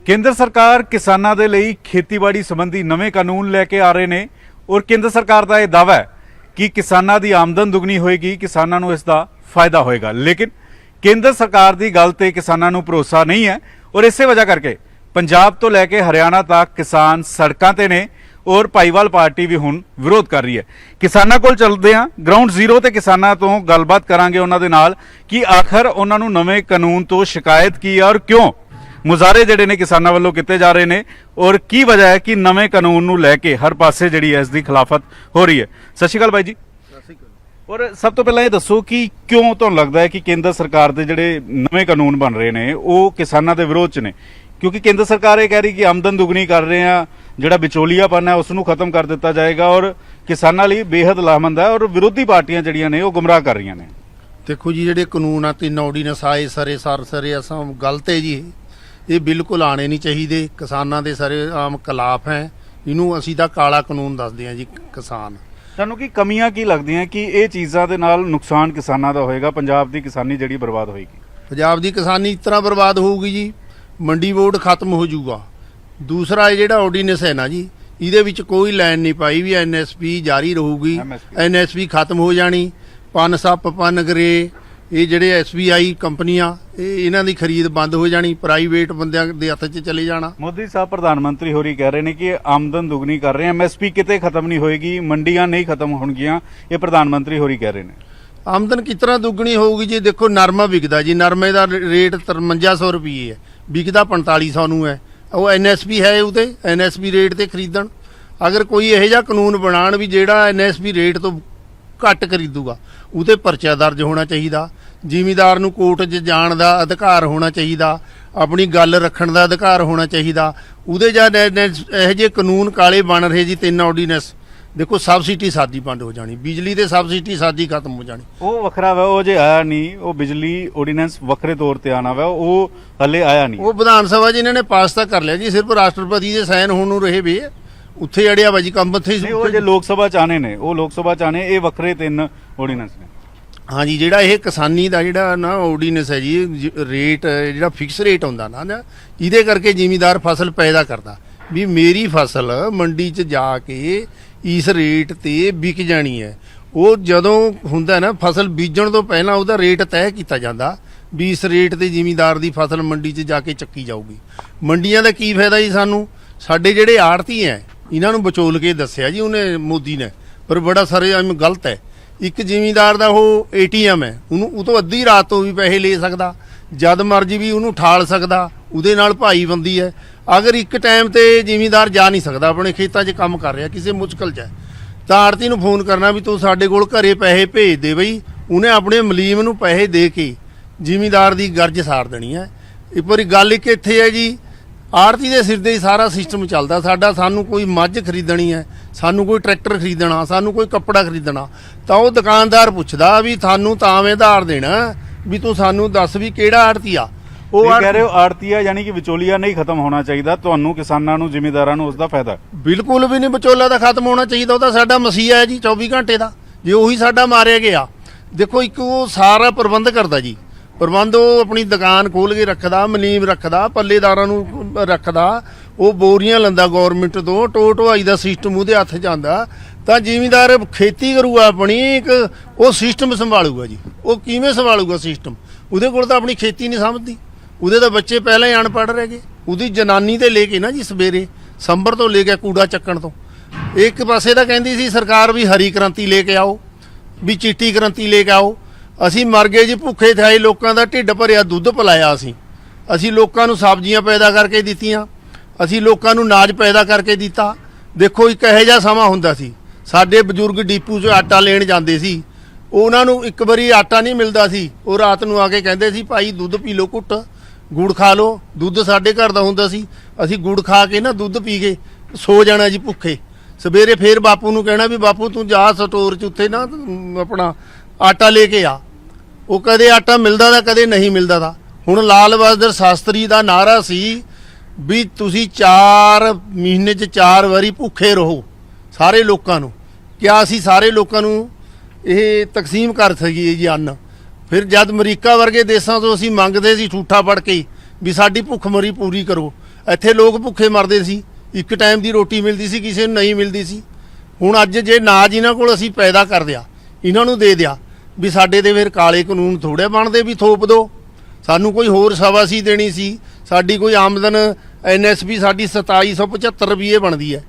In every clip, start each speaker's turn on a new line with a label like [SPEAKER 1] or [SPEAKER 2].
[SPEAKER 1] ਕੇਂਦਰ ਸਰਕਾਰ ਕਿਸਾਨਾਂ ਦੇ ਲਈ ਖੇਤੀਬਾੜੀ ਸੰਬੰਧੀ ਨਵੇਂ ਕਾਨੂੰਨ ਲੈ ਕੇ ਆ ਰਹੇ ਨੇ ਔਰ ਕੇਂਦਰ ਸਰਕਾਰ ਦਾ ਇਹ ਦਾਅਵਾ ਹੈ ਕਿ ਕਿਸਾਨਾਂ ਦੀ ਆਮਦਨ ਦੁੱਗਣੀ ਹੋਏਗੀ, ਕਿਸਾਨਾਂ ਨੂੰ ਇਸ ਦਾ ਫਾਇਦਾ ਹੋਏਗਾ। ਲੇਕਿਨ ਕੇਂਦਰ ਸਰਕਾਰ ਦੀ ਗੱਲ ਤੇ ਕਿਸਾਨਾਂ ਨੂੰ ਭਰੋਸਾ ਨਹੀਂ ਹੈ ਔਰ ਇਸੇ ਵਜ੍ਹਾ ਕਰਕੇ ਪੰਜਾਬ ਤੋਂ ਲੈ ਕੇ ਹਰਿਆਣਾ ਤੱਕ ਕਿਸਾਨ ਸੜਕਾਂ ਤੇ ਨੇ ਔਰ ਭਾਈਵਾਲ ਪਾਰਟੀ ਵੀ ਹੁਣ ਵਿਰੋਧ ਕਰ ਰਹੀ ਹੈ। ਕਿਸਾਨਾਂ ਕੋਲ ਚੱਲਦੇ ਹਾਂ, ਗਰਾਊਂਡ ਜ਼ੀਰੋ ਤੇ ਕਿਸਾਨਾਂ ਤੋਂ ਗੱਲਬਾਤ ਕਰਾਂਗੇ ਉਹਨਾਂ ਦੇ ਨਾਲ ਕਿ ਆਖਰ ਉਹਨਾਂ ਨੂੰ ਨਵੇਂ ਕਾਨੂੰਨ ਤੋਂ ਸ਼ਿਕਾਇਤ ਕੀ ਹੈ ਔਰ ਕਿਉਂ ਮੁਜ਼ਾਹਰੇ ਜਿਹੜੇ ਨੇ ਕਿਸਾਨਾਂ ਵੱਲੋਂ ਕੀਤੇ ਜਾ ਰਹੇ ਨੇ ਔਰ ਕੀ ਵਜ੍ਹਾ ਹੈ ਕਿ ਨਵੇਂ ਕਾਨੂੰਨ ਨੂੰ ਲੈ ਕੇ ਹਰ ਪਾਸੇ ਜਿਹੜੀ ਹੈ ਇਸ ਦੀ ਖਿਲਾਫਤ ਹੋ ਰਹੀ ਹੈ। ਸਤਿ ਸ਼੍ਰੀ ਅਕਾਲ ਬਾਈ ਜੀ। ਔਰ ਸਭ ਤੋਂ ਪਹਿਲਾਂ ਇਹ ਦੱਸੋ ਕਿ ਕਿਉਂ ਤੁਹਾਨੂੰ ਲੱਗਦਾ ਹੈ ਕਿ ਕੇਂਦਰ ਸਰਕਾਰ ਦੇ ਜਿਹੜੇ ਨਵੇਂ ਕਾਨੂੰਨ ਬਣ ਰਹੇ ਨੇ ਉਹ ਕਿਸਾਨਾਂ ਦੇ ਵਿਰੋਧ 'ਚ ਨੇ? ਕਿਉਂਕਿ ਕੇਂਦਰ ਸਰਕਾਰ ਇਹ ਕਹਿ ਰਹੀ ਕਿ ਆਮਦਨ ਦੁੱਗਣੀ ਕਰ ਰਹੇ ਆ, ਜਿਹੜਾ ਵਿਚੋਲੀਆਪਨ ਹੈ ਉਸ ਨੂੰ ਖਤਮ ਕਰ ਦਿੱਤਾ ਜਾਏਗਾ ਔਰ ਕਿਸਾਨਾਂ ਲਈ ਬੇਹੱਦ ਲਾਹਮੰਦ ਹੈ ਔਰ ਵਿਰੋਧੀ ਪਾਰਟੀਆਂ ਜਿਹੜੀਆਂ ਨੇ ਉਹ ਗੁੰਮਰਾਹ ਕਰ ਰਹੀਆਂ ਨੇ।
[SPEAKER 2] ਦੇਖੋ ਜੀ, ਜਿਹੜੇ ਕਾਨੂੰਨ ਆ ਤਿੰਨ ਆਰਡੀਨੈਂਸ ਆਏ ਸਾਰੇ ਅਸਾਂ ਗਲਤ ਹੈ ਜੀ। ਇਹ ਬਿਲਕੁਲ ਆਣੇ ਨਹੀਂ ਚਾਹੀਦੇ। ਕਿਸਾਨਾਂ ਦੇ ਸਾਰੇ ਆਮ ਖਿਲਾਫ ਹੈ। ਇਹਨੂੰ ਅਸੀਂ ਤਾਂ ਕਾਲਾ ਕਾਨੂੰਨ ਦੱਸਦੇ ਹਾਂ ਜੀ। ਕਿਸਾਨ
[SPEAKER 1] ਤੁਹਾਨੂੰ ਕੀ ਕਮੀਆਂ ਕੀ ਲੱਗਦੀਆਂ ਕਿ ਇਹ ਚੀਜ਼ਾਂ ਦੇ ਨਾਲ ਨੁਕਸਾਨ ਕਿਸਾਨਾਂ ਦਾ ਹੋਏਗਾ, ਪੰਜਾਬ ਦੀ ਕਿਸਾਨੀ ਜਿਹੜੀ ਬਰਬਾਦ ਹੋਏਗੀ?
[SPEAKER 2] ਪੰਜਾਬ ਦੀ ਕਿਸਾਨੀ ਇਸ ਤਰ੍ਹਾਂ ਬਰਬਾਦ ਹੋਊਗੀ ਜੀ, ਮੰਡੀ ਬੋਰਡ ਖਤਮ ਹੋ ਜਾਊਗਾ। ਦੂਸਰਾ ਇਹ ਜਿਹੜਾ ਆਰਡੀਨੈਂਸ ਹੈ ਨਾ ਜੀ, ਇਹਦੇ ਵਿੱਚ ਕੋਈ ਲਾਈਨ ਨਹੀਂ ਪਾਈ ਵੀ ਐਨਐਸਪੀ ਜਾਰੀ ਰਹੂਗੀ। ਐਨਐਸਪੀ ਖਤਮ ਹੋ ਜਾਣੀ। ਪਨ ਸੱਪ ਪਨ ਗਰੇ ਇਹ ਜਿਹੜੇ ਐਸਬੀਆਈ ਕੰਪਨੀਆਂ ਇਹਨਾਂ ਦੀ ਖਰੀਦ ਬੰਦ ਹੋ ਜਾਣੀ, ਪ੍ਰਾਈਵੇਟ ਬੰਦਿਆਂ ਦੇ ਹੱਥ 'ਚ ਚਲੇ ਜਾਣਾ।
[SPEAKER 1] ਮੋਦੀ ਸਾਹਿਬ ਪ੍ਰਧਾਨ ਮੰਤਰੀ ਹੋਰੀ ਕਹਿ ਰਹੇ ਨੇ ਕਿ ਆਮਦਨ ਦੁੱਗਣੀ ਕਰ ਰਹੇ ਆ, ਐਮਐਸਪੀ ਕਿਤੇ ਖਤਮ ਨਹੀਂ ਹੋਏਗੀ, ਮੰਡੀਆਂ ਨਹੀਂ ਖਤਮ ਹੋਣਗੀਆਂ, ਇਹ ਪ੍ਰਧਾਨ ਮੰਤਰੀ ਹੋਰੀ ਕਹਿ ਰਹੇ ਨੇ।
[SPEAKER 2] ਆਮਦਨ ਕਿਸ ਤਰ੍ਹਾਂ ਦੁੱਗਣੀ ਹੋਊਗੀ ਜੀ? ਦੇਖੋ, ਨਰਮਾ ਵਿਕਦਾ ਜੀ, ਨਰਮੇ ਦਾ ਰੇਟ 5300 ਰੁਪਏ ਹੈ, ਵਿਕਦਾ 4500 ਨੂੰ ਹੈ। ਉਹ ਐਨਐਸਪੀ ਹੈ, ਉਹਤੇ ਐਨਐਸਪੀ ਰੇਟ ਤੇ ਖਰੀਦਣ। ਅਗਰ ਕੋਈ ਇਹੋ ਜਿਹਾ ਕਾਨੂੰਨ ਬਣਾਉਣ ਵੀ ਜਿਹੜਾ ਐਨਐਸਪੀ ਰੇਟ ਤੋਂ ਘੱਟ ਖਰੀਦੂਗਾ, ਉਹਤੇ ਪਰਚਾ ਦਰਜ ਹੋਣਾ ਚਾਹੀਦਾ। ਜ਼ਿਮੀਦਾਰ ਨੂੰ ਕੋਰਟ 'ਚ ਜਾਣ ਦਾ ਅਧਿਕਾਰ ਹੋਣਾ ਚਾਹੀਦਾ, ਆਪਣੀ ਗੱਲ ਰੱਖਣ ਦਾ ਅਧਿਕਾਰ ਹੋਣਾ ਚਾਹੀਦਾ। ਉਹਦੇ ਜਦ ਇਹੋ ਜਿਹੇ ਕਾਨੂੰਨ ਕਾਲੇ ਬਣ ਰਹੇ ਜੀ, ਤਿੰਨ ਆਰਡੀਨੈਂਸ, ਦੇਖੋ ਸਬਸਿਡੀ ਸਾਦੀ ਬੰਦ ਹੋ ਜਾਣੀ, ਬਿਜਲੀ ਤੇ ਸਬਸਿਡੀ ਸਾਦੀ ਖਤਮ ਹੋ ਜਾਣੀ।
[SPEAKER 1] ਉਹ ਵੱਖਰਾ ਵਾ, ਉਹ ਜੇ ਆਇਆ ਨਹੀਂ, ਉਹ ਬਿਜਲੀ ਆਰਡੀਨੈਂਸ ਵੱਖਰੇ ਤੌਰ ਤੇ ਆਣਾ ਵਾ, ਉਹ ਹਲੇ ਆਇਆ ਨਹੀਂ।
[SPEAKER 2] ਉਹ ਵਿਧਾਨ ਸਭਾ 'ਚ ਇਹਨਾਂ ਨੇ ਪਾਸ ਤਾਂ ਕਰ ਲਿਆ ਜੀ, ਸਿਰਫ ਰਾਸ਼ਟਰਪਤੀ ਦੇ ਸਾਈਨ ਹੋਣ ਨੂੰ ਰਹੇ ਵੇ, ਉੱਥੇ ਅੜਿਆ ਵਾ ਜੀ ਕੰਮ। ਉੱਥੇ
[SPEAKER 1] ਉਹ ਜੇ ਲੋਕ ਸਭਾ 'ਚ ਆਣੇ ਨੇ, ਉਹ ਲੋਕ ਸਭਾ 'ਚ ਆਣੇ, ਇਹ ਵੱਖਰੇ ਤਿੰਨ ਆਰਡੀਨੈਂਸ ਨੇ।
[SPEAKER 2] ਹਾਂਜੀ, ਜਿਹੜਾ ਇਹ ਕਿਸਾਨੀ ਦਾ ਜਿਹੜਾ ਨਾ ਆਰਡੀਨੈਂਸ ਹੈ ਜੀ, ਰੇਟ ਜਿਹੜਾ ਫਿਕਸ ਰੇਟ ਹੁੰਦਾ ਨਾ, ਇਹਦੇ ਕਰਕੇ ਜ਼ਿਮੀਦਾਰ ਫਸਲ ਪੈਦਾ ਕਰਦਾ ਵੀ ਮੇਰੀ ਫਸਲ ਮੰਡੀ 'ਚ ਜਾ ਕੇ ਇਸ ਰੇਟ ਤੇ ਵਿਕ ਜਾਣੀ ਹੈ। ਉਹ ਜਦੋਂ ਹੁੰਦਾ ਨਾ ਫਸਲ ਬੀਜਣ ਤੋਂ ਪਹਿਲਾਂ ਉਹਦਾ ਰੇਟ ਤੈਅ ਕੀਤਾ ਜਾਂਦਾ ਵੀ ਇਸ ਰੇਟ ਤੇ ਜ਼ਿਮੀਦਾਰ ਦੀ ਫਸਲ ਮੰਡੀ 'ਚ ਜਾ ਕੇ ਚੱਕੀ ਜਾਊਗੀ। ਮੰਡੀਆਂ ਦਾ ਕੀ ਫਾਇਦਾ ਜੀ ਸਾਨੂੰ? ਸਾਡੇ ਜਿਹੜੇ ਆੜ੍ਹਤੀ ਹੈ ਇਹਨਾਂ ਨੂੰ ਵਿਚੋਲ ਕੇ ਦੱਸਿਆ ਜੀ ਉਹਨੇ, ਮੋਦੀ ਨੇ, ਪਰ ਬੜਾ ਸਰੇਆਮ ਗਲਤ ਹੈ। ਇੱਕ ਜ਼ਿਮੀਦਾਰ ਦਾ ਉਹ ਏਟੀਐਮ ਹੈ, ਉਹਨੂੰ ਉਹ ਤੋਂ ਅੱਧੀ ਰਾਤ ਤੋਂ ਵੀ ਪੈਸੇ ਲੈ ਸਕਦਾ, ਜਦ ਮਰਜ਼ੀ ਵੀ ਉਹਨੂੰ ਠਾਲ ਸਕਦਾ, ਉਹਦੇ ਨਾਲ ਭਾਈਬੰਦੀ ਹੈ। ਅਗਰ ਇੱਕ ਟਾਈਮ ਤੇ ਜ਼ਿਮੀਦਾਰ ਜਾ ਨਹੀਂ ਸਕਦਾ, ਆਪਣੇ ਖੇਤਾਂ 'ਚ ਕੰਮ ਕਰ ਰਿਹਾ, ਕਿਸੇ ਮੁਸ਼ਕਲ 'ਚ ਹੈ, ਤਾਂ ਆੜ੍ਹਤੀ ਨੂੰ ਫੋਨ ਕਰਨਾ ਵੀ ਤੂੰ ਸਾਡੇ ਕੋਲ ਘਰੇ ਪੈਸੇ ਭੇਜ ਦੇ ਬਈ। ਉਹਨੇ ਆਪਣੇ ਮਲੀਮ ਨੂੰ ਪੈਸੇ ਦੇ ਕੇ ਜ਼ਿਮੀਦਾਰ ਦੀ ਗਰਜ ਸਾਰ ਦੇਣੀ ਹੈ। ਇੱਕ ਵਾਰੀ ਗੱਲ ਇੱਕ ਇੱਥੇ ਹੈ ਜੀ, ਆੜ੍ਹਤੀ ਦੇ ਸਿਰ ਤੇ ਹੀ ਸਾਰਾ ਸਿਸਟਮ ਚੱਲਦਾ ਸਾਡਾ। ਸਾਨੂੰ ਕੋਈ ਮੱਝ ਖਰੀਦਣੀ ਹੈ, ਸਾਨੂੰ ਕੋਈ ਟਰੈਕਟਰ ਖਰੀਦਣਾ, ਸਾਨੂੰ ਕੋਈ ਕੱਪੜਾ ਖਰੀਦਣਾ, ਤਾਂ ਉਹ ਦੁਕਾਨਦਾਰ ਪੁੱਛਦਾ ਵੀ ਤੁਹਾਨੂੰ ਤਾਵੇਂ ਉਧਾਰ ਦੇਣਾ, ਵੀ ਤੂੰ ਸਾਨੂੰ ਦੱਸ ਵੀ ਕਿਹੜਾ ਆੜ੍ਹਤੀ ਆ। ਉਹ
[SPEAKER 1] ਕਹਿ ਰਹੇ ਹੋ ਆੜ੍ਹਤੀਆ ਯਾਨੀ ਕਿ ਵਿਚੋਲੀਆ ਨਹੀਂ ਖਤਮ ਹੋਣਾ ਚਾਹੀਦਾ, ਤੁਹਾਨੂੰ ਕਿਸਾਨਾਂ ਨੂੰ ਜ਼ਿਮੀਦਾਰਾਂ ਨੂੰ ਉਸ ਦਾ ਫਾਇਦਾ?
[SPEAKER 2] ਬਿਲਕੁਲ ਵੀ ਨਹੀਂ, ਵਿਚੋਲਾ ਦਾ ਖਤਮ ਹੋਣਾ ਚਾਹੀਦਾ। ਉਹ ਤਾਂ ਸਾਡਾ ਮਸੀਹਾ ਹੈ ਜੀ 24 ਘੰਟੇ ਦਾ। ਜੇ ਉਹੀ ਸਾਡਾ ਮਾਰਿਆ ਗਿਆ, ਦੇਖੋ ਇੱਕ ਉਹ ਸਾਰਾ ਪ੍ਰਬੰਧ ਕਰਦਾ ਜੀ, ਪ੍ਰਬੰਧ ਉਹ ਆਪਣੀ ਦੁਕਾਨ ਖੋਲ ਕੇ ਰੱਖਦਾ, ਮਲੀਮ ਰੱਖਦਾ, ਪੱਲੇਦਾਰਾਂ ਨੂੰ ਰੱਖਦਾ, ਉਹ ਬੋਰੀਆਂ ਲੈਂਦਾ ਗੌਰਮੈਂਟ ਤੋਂ, ਢੋਆਈ ਦਾ ਸਿਸਟਮ ਉਹਦੇ ਹੱਥ 'ਚ ਆਉਂਦਾ, ਤਾਂ ਜ਼ਿਮੀਦਾਰ ਖੇਤੀ ਕਰੂਗਾ ਆਪਣੀ, ਇੱਕ ਉਹ ਸਿਸਟਮ ਸੰਭਾਲੂਗਾ ਜੀ। ਉਹ ਕਿਵੇਂ ਸੰਭਾਲੂਗਾ ਸਿਸਟਮ? ਉਹਦੇ ਕੋਲ ਤਾਂ ਆਪਣੀ ਖੇਤੀ ਨਹੀਂ ਸਮਝਦੀ, ਉਹਦੇ ਤਾਂ ਬੱਚੇ ਪਹਿਲਾਂ ਹੀ ਅਨਪੜ੍ਹ ਰਹਿ ਗਏ। ਉਹਦੀ ਜਨਾਨੀ ਤੇ ਲੈ ਕੇ ਨਾ ਜੀ ਸਵੇਰੇ ਸੰਭਰ ਤੋਂ ਲੈ ਕੇ ਕੂੜਾ ਚੱਕਣ ਤੋਂ, ਇੱਕ ਪਾਸੇ ਤਾਂ ਕਹਿੰਦੀ ਸੀ ਸਰਕਾਰ ਵੀ ਹਰੀ ਕ੍ਰਾਂਤੀ ਲੈ ਕੇ ਆਓ, ਵੀ ਚਿੱਟੀ ਕ੍ਰਾਂਤੀ ਲੈ ਕੇ ਆਓ। ਅਸੀਂ ਮਰ ਗਏ ਜੀ, ਭੁੱਖੇ ਥਾਏ, ਲੋਕਾਂ ਦਾ ਢਿੱਡ ਭਰਿਆ, ਦੁੱਧ ਪਿਲਾਇਆ ਅਸੀਂ ਲੋਕਾਂ ਨੂੰ ਸਬਜ਼ੀਆਂ ਪੈਦਾ ਕਰਕੇ ਦਿੱਤੀਆਂ, ਅਸੀਂ ਲੋਕਾਂ ਨੂੰ ਅਨਾਜ ਪੈਦਾ ਕਰਕੇ ਦਿੱਤਾ। ਦੇਖੋ ਇੱਕ ਇਹੋ ਜਿਹਾ ਸਮਾਂ ਹੁੰਦਾ ਸੀ, ਸਾਡੇ ਬਜ਼ੁਰਗ ਡੀਪੂ 'ਚ ਆਟਾ ਲੈਣ ਜਾਂਦੇ ਸੀ, ਉਹਨਾਂ ਨੂੰ ਇੱਕ ਵਾਰੀ ਆਟਾ ਨਹੀਂ ਮਿਲਦਾ ਸੀ, ਉਹ ਰਾਤ ਨੂੰ ਆ ਕੇ ਕਹਿੰਦੇ ਸੀ ਭਾਈ ਦੁੱਧ ਪੀ ਲਓ, ਘੁੱਟ ਗੁੜ ਖਾ ਲਓ। ਦੁੱਧ ਸਾਡੇ ਘਰ ਦਾ ਹੁੰਦਾ ਸੀ, ਅਸੀਂ ਗੁੜ ਖਾ ਕੇ ਨਾ ਦੁੱਧ ਪੀ ਕੇ ਸੋ ਜਾਣਾ ਜੀ ਭੁੱਖੇ। ਸਵੇਰੇ ਫੇਰ ਬਾਪੂ ਨੂੰ ਕਹਿਣਾ ਵੀ ਬਾਪੂ ਤੂੰ ਜਾ ਸਟੋਰ 'ਚ ਉੱਥੇ ਨਾ ਆਪਣਾ ਆਟਾ ਲੈ ਕੇ ਆ। ਉਹ ਕਦੇ ਆਟਾ ਮਿਲਦਾ ਤਾਂ ਕਦੇ ਨਹੀਂ ਮਿਲਦਾ ਤਾ। ਹੁਣ ਲਾਲ ਬਹਾਦਰ ਸ਼ਾਸਤਰੀ ਦਾ ਨਾਰਾ ਸੀ ਵੀ ਤੁਸੀਂ 4 ਮਹੀਨੇ 'ਚ 4 ਵਾਰੀ ਭੁੱਖੇ ਰਹੋ ਸਾਰੇ ਲੋਕਾਂ ਨੂੰ। ਕਿਆ ਅਸੀਂ ਸਾਰੇ ਲੋਕਾਂ ਨੂੰ ਇਹ ਤਕਸੀਮ ਕਰ ਸਕੀਏ ਜੀ ਅੰਨ? ਫਿਰ ਜਦ ਅਮਰੀਕਾ ਵਰਗੇ ਦੇਸ਼ਾਂ ਤੋਂ ਅਸੀਂ ਮੰਗਦੇ ਸੀ ਠੂਠਾ ਫੜ ਕੇ ਵੀ ਸਾਡੀ ਭੁੱਖਮਰੀ ਪੂਰੀ ਕਰੋ, ਇੱਥੇ ਲੋਕ ਭੁੱਖੇ ਮਰਦੇ ਸੀ, ਇੱਕ ਟਾਈਮ ਦੀ ਰੋਟੀ ਮਿਲਦੀ ਸੀ, ਕਿਸੇ ਨੂੰ ਨਹੀਂ ਮਿਲਦੀ ਸੀ। ਹੁਣ ਅੱਜ ਜੇ ਨਾਜ ਇਹਨਾਂ ਕੋਲ ਅਸੀਂ ਪੈਦਾ ਕਰ ਦਿਆ, ਇਹਨਾਂ ਨੂੰ ਦੇ ਦਿਆ, ਵੀ ਸਾਡੇ ਦੇ ਫਿਰ ਕਾਲੇ ਕਾਨੂੰਨ ਥੋੜੇ ਬਣਦੇ ਵੀ ਥੋਪ ਦੋ। ਸਾਨੂੰ ਕੋਈ ਹੋਰ ਸ਼ਾਬਾਸ਼ੀ ਦੇਣੀ ਸੀ। ਸਾਡੀ ਕੋਈ ਆਮਦਨ NSP ਸਾਡੀ 2775 ਰੁਪਏ ਬਣਦੀ ਹੈ।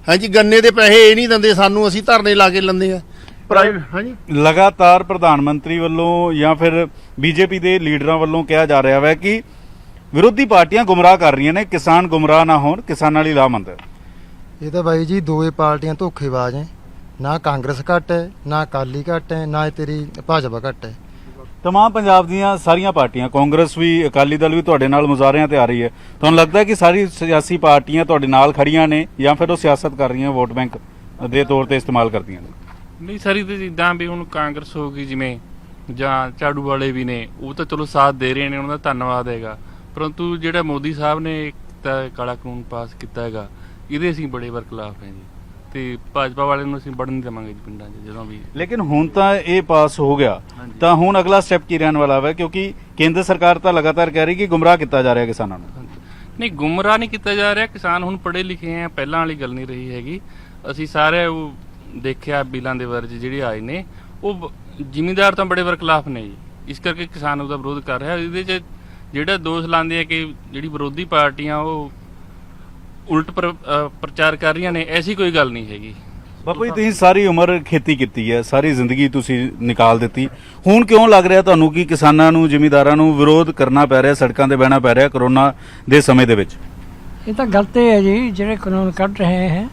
[SPEAKER 2] ਹਾਂਜੀ, ਗੰਨੇ ਦੇ ਪੈਸੇ ਇਹ ਨਹੀਂ ਦਿੰਦੇ ਸਾਨੂੰ, ਅਸੀਂ ਧਰਨੇ ਲਾ ਕੇ ਲੈਂਦੇ ਆ। ਹਾਂਜੀ,
[SPEAKER 1] ਲਗਾਤਾਰ ਪ੍ਰਧਾਨ ਮੰਤਰੀ ਵੱਲੋਂ ਜਾਂ ਫਿਰ ਬੀਜੇਪੀ ਦੇ ਲੀਡਰਾਂ ਵੱਲੋਂ ਕਿਹਾ ਜਾ ਰਿਹਾ ਹੈ ਕਿ ਵਿਰੋਧੀ ਪਾਰਟੀਆਂ ਗੁੰਮਰਾਹ ਕਰ ਰਹੀਆਂ ਨੇ, ਕਿਸਾਨ ਗੁੰਮਰਾਹ ਨਾ ਹੋਣ, ਕਿਸਾਨਾਂ ਲਈ ਲਾਮਬੰਦ ਹੈ।
[SPEAKER 3] ਇਹ ਤਾਂ ਬਾਈ ਜੀ ਦੋਏ ਪਾਰਟੀਆਂ ਧੋਖੇਬਾਜ਼ ਐ। ਨਾ ਕਾਂਗਰਸ ਘੱਟ ਹੈ, ਨਾ ਅਕਾਲੀ ਘੱਟ ਹੈ, ਨਾ ਤੇਰੀ ਭਾਜਪਾ ਘੱਟ ਹੈ।
[SPEAKER 1] ਤਮਾਮ ਪੰਜਾਬ ਦੀਆਂ ਸਾਰੀਆਂ ਪਾਰਟੀਆਂ, ਕਾਂਗਰਸ ਵੀ, ਅਕਾਲੀ ਦਲ ਵੀ ਤੁਹਾਡੇ ਨਾਲ ਮੁਜ਼ਾਹਰਿਆਂ ਤੇ ਆ ਰਹੀ ਹੈ। ਤੁਹਾਨੂੰ ਲੱਗਦਾ ਹੈ ਕਿ ਸਾਰੀ ਸਿਆਸੀ ਪਾਰਟੀਆਂ ਤੁਹਾਡੇ ਨਾਲ ਖੜੀਆਂ ਨੇ ਜਾਂ ਫਿਰ ਉਹ ਸਿਆਸਤ ਕਰ ਰਹੀਆਂ, ਵੋਟ ਬੈਂਕ ਦੇ ਤੌਰ ਤੇ ਇਸਤੇਮਾਲ ਕਰਦੀਆਂ ਨੇ?
[SPEAKER 4] ਨਹੀਂ ਸਾਰੀ ਤੇ ਜਿੱਦਾਂ ਵੀ ਹੁਣ ਕਾਂਗਰਸ ਹੋ ਗਈ ਜਿਵੇਂ, ਜਾਂ ਝਾੜੂ ਵਾਲੇ ਵੀ ਨੇ, ਉਹ ਤਾਂ ਚਲੋ ਸਾਥ ਦੇ ਰਹੇ ਨੇ, ਉਹਨਾਂ ਦਾ ਧੰਨਵਾਦ ਹੈਗਾ। ਪਰੰਤੂ ਜਿਹੜਾ ਮੋਦੀ ਸਾਹਿਬ ਨੇ ਕਾਲਾ ਕਾਨੂੰਨ ਪਾਸ ਕੀਤਾ ਹੈਗਾ, ਇਹਦੇ ਅਸੀਂ ਬੜੇ ਵਾਰ ਖਿਲਾਫ ਹਾਂ ਜੀ, ਤੇ ਭਾਜਪਾ ਵਾਲਿਆਂ ਨੂੰ ਅਸੀਂ ਵੜਨ ਨਹੀਂ ਦੇਵਾਂਗੇ ਜੀ ਪਿੰਡਾਂ 'ਚ ਜਦੋਂ ਵੀ।
[SPEAKER 1] ਲੇਕਿਨ ਹੁਣ ਤਾਂ ਇਹ ਪਾਸ ਹੋ ਗਿਆ, ਤਾਂ ਹੁਣ ਅਗਲਾ ਸਟੈਪ ਕੀ ਰਹਿਣ ਵਾਲਾ ਹੈ? ਕਿਉਂਕਿ ਕੇਂਦਰ ਸਰਕਾਰ ਤਾਂ ਲਗਾਤਾਰ ਕਹਿ ਰਹੀ ਕਿ ਗੁੰਮਰਾਹ ਕੀਤਾ ਜਾ ਰਿਹਾ ਕਿਸਾਨਾਂ ਨੂੰ।
[SPEAKER 4] ਨਹੀਂ, ਗੁੰਮਰਾਹ ਨਹੀਂ ਕੀਤਾ ਜਾ ਰਿਹਾ। ਕਿਸਾਨ ਹੁਣ ਪੜ੍ਹੇ ਲਿਖੇ ਆ, ਪਹਿਲਾਂ ਵਾਲੀ ਗੱਲ ਨਹੀਂ ਰਹੀ ਹੈਗੀ। ਅਸੀਂ ਸਾਰੇ ਉਹ ਦੇਖਿਆ ਬਿੱਲਾਂ ਦੇ ਵਰਜ ਜਿਹੜੇ ਆਏ ਨੇ, ਉਹ ਜ਼ਿਮੀਂਦਾਰ ਤਾਂ ਬੜੇ ਵਾਰ ਖਿਲਾਫ ਨੇ ਜੀ, ਇਸ ਕਰਕੇ ਕਿਸਾਨ ਉਹਦਾ ਵਿਰੋਧ ਕਰ ਰਿਹਾ। ਇਹਦੇ 'ਚ ਜਿਹੜਾ ਦੋਸ਼ ਲਾਉਂਦੇ ਆ ਕਿ ਜਿਹੜੀ ਵਿਰੋਧੀ ਪਾਰਟੀਆਂ ਉਹ ਉਲਟ ਪ੍ਰਚਾਰ ਕਰ ਰਹੀਆਂ ਨੇ, ਐਸੀ ਕੋਈ ਗੱਲ ਨਹੀਂ ਹੈਗੀ।
[SPEAKER 1] ਬਾਪੂ ਜੀ, ਤੁਸੀਂ ਸਾਰੀ ਉਮਰ ਖੇਤੀ ਕੀਤੀ ਹੈ, ਸਾਰੀ ਜ਼ਿੰਦਗੀ ਤੁਸੀਂ ਨਿਕਾਲ ਦਿੱਤੀ, ਹੁਣ ਕਿਉਂ ਲੱਗ ਰਿਹਾ ਤੁਹਾਨੂੰ ਕਿ ਕਿਸਾਨਾਂ ਨੂੰ, ਜ਼ਿਮੀਂਦਾਰਾਂ ਨੂੰ ਵਿਰੋਧ ਕਰਨਾ ਪੈ ਰਿਹਾ, ਸੜਕਾਂ ਤੇ ਬਹਿਣਾ ਪੈ ਰਿਹਾ ਕਰੋਨਾ ਦੇ ਸਮੇਂ ਦੇ ਵਿੱਚ?
[SPEAKER 5] ਇਹ ਤਾਂ ਗਲਤ ਹੈ ਜੀ, ਜਿਹੜੇ ਕਾਨੂੰਨ ਕੱਢ ਰਹੇ ਹੈ,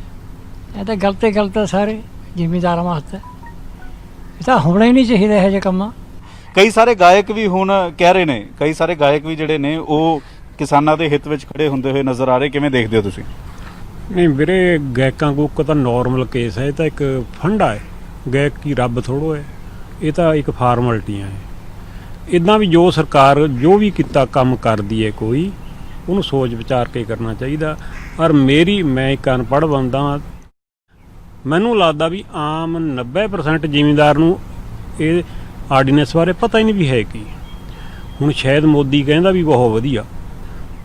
[SPEAKER 5] ਇਹ ਤਾਂ ਗਲਤ ਹੀ ਗਲਤ ਹੈ ਸਾਰੇ ਜ਼ਿਮੀਂਦਾਰਾਂ ਵਾਸਤੇ। ਇਹ ਤਾਂ ਹੋਣਾ ਹੀ ਨਹੀਂ ਚਾਹੀਦਾ ਇਹੋ ਜਿਹੇ ਕੰਮ।
[SPEAKER 1] ਕਈ ਸਾਰੇ ਗਾਇਕ ਵੀ ਹੁਣ ਕਹਿ ਰਹੇ ਨੇ, ਕਈ ਸਾਰੇ ਗਾਇਕ ਵੀ ਜਿਹੜੇ ਨੇ ਉਹ ਕਿਸਾਨਾਂ ਦੇ ਹਿੱਤ ਵਿੱਚ ਖੜੇ ਹੁੰਦੇ ਹੋਏ ਨਜ਼ਰ ਆ ਰਹੇ। ਕਿਵੇਂ ਦੇਖਦੇ ਹੋ ਤੁਸੀਂ?
[SPEAKER 6] ਨਹੀਂ ਵੀਰੇ, ਗਾਇਕਾਂ ਕੂਕ ਤਾਂ ਨਾਰਮਲ ਕੇਸ ਹੈ, ਇਹ ਤਾਂ ਇੱਕ ਫੰਡਾ ਹੈ। ਗਾਇਕ ਕੀ ਰੱਬ ਥੋੜੋ ਹੈ, ਇਹ ਤਾਂ ਇੱਕ ਫਾਰਮੈਲਿਟੀਆਂ ਹੈ। ਇੱਦਾਂ ਵੀ ਜੋ ਸਰਕਾਰ ਜੋ ਵੀ ਕੀਤਾ ਕੰਮ ਕਰਦੀ ਹੈ ਕੋਈ, ਉਹਨੂੰ ਸੋਚ ਵਿਚਾਰ ਕੇ ਕਰਨਾ ਚਾਹੀਦਾ। ਔਰ ਮੈਂ ਇੱਕ ਅਨਪੜ੍ਹ ਬੰਦਾ, ਮੈਨੂੰ ਲੱਗਦਾ ਵੀ ਆਮ 90% ਜ਼ਿਮੀਂਦਾਰ ਨੂੰ ਇਹ ਆਰਡੀਨੈਂਸ ਬਾਰੇ ਪਤਾ ਹੀ ਨਹੀਂ ਵੀ ਹੈ ਕੀ। ਹੁਣ ਸ਼ਾਇਦ ਮੋਦੀ ਕਹਿੰਦਾ ਵੀ ਬਹੁਤ ਵਧੀਆ,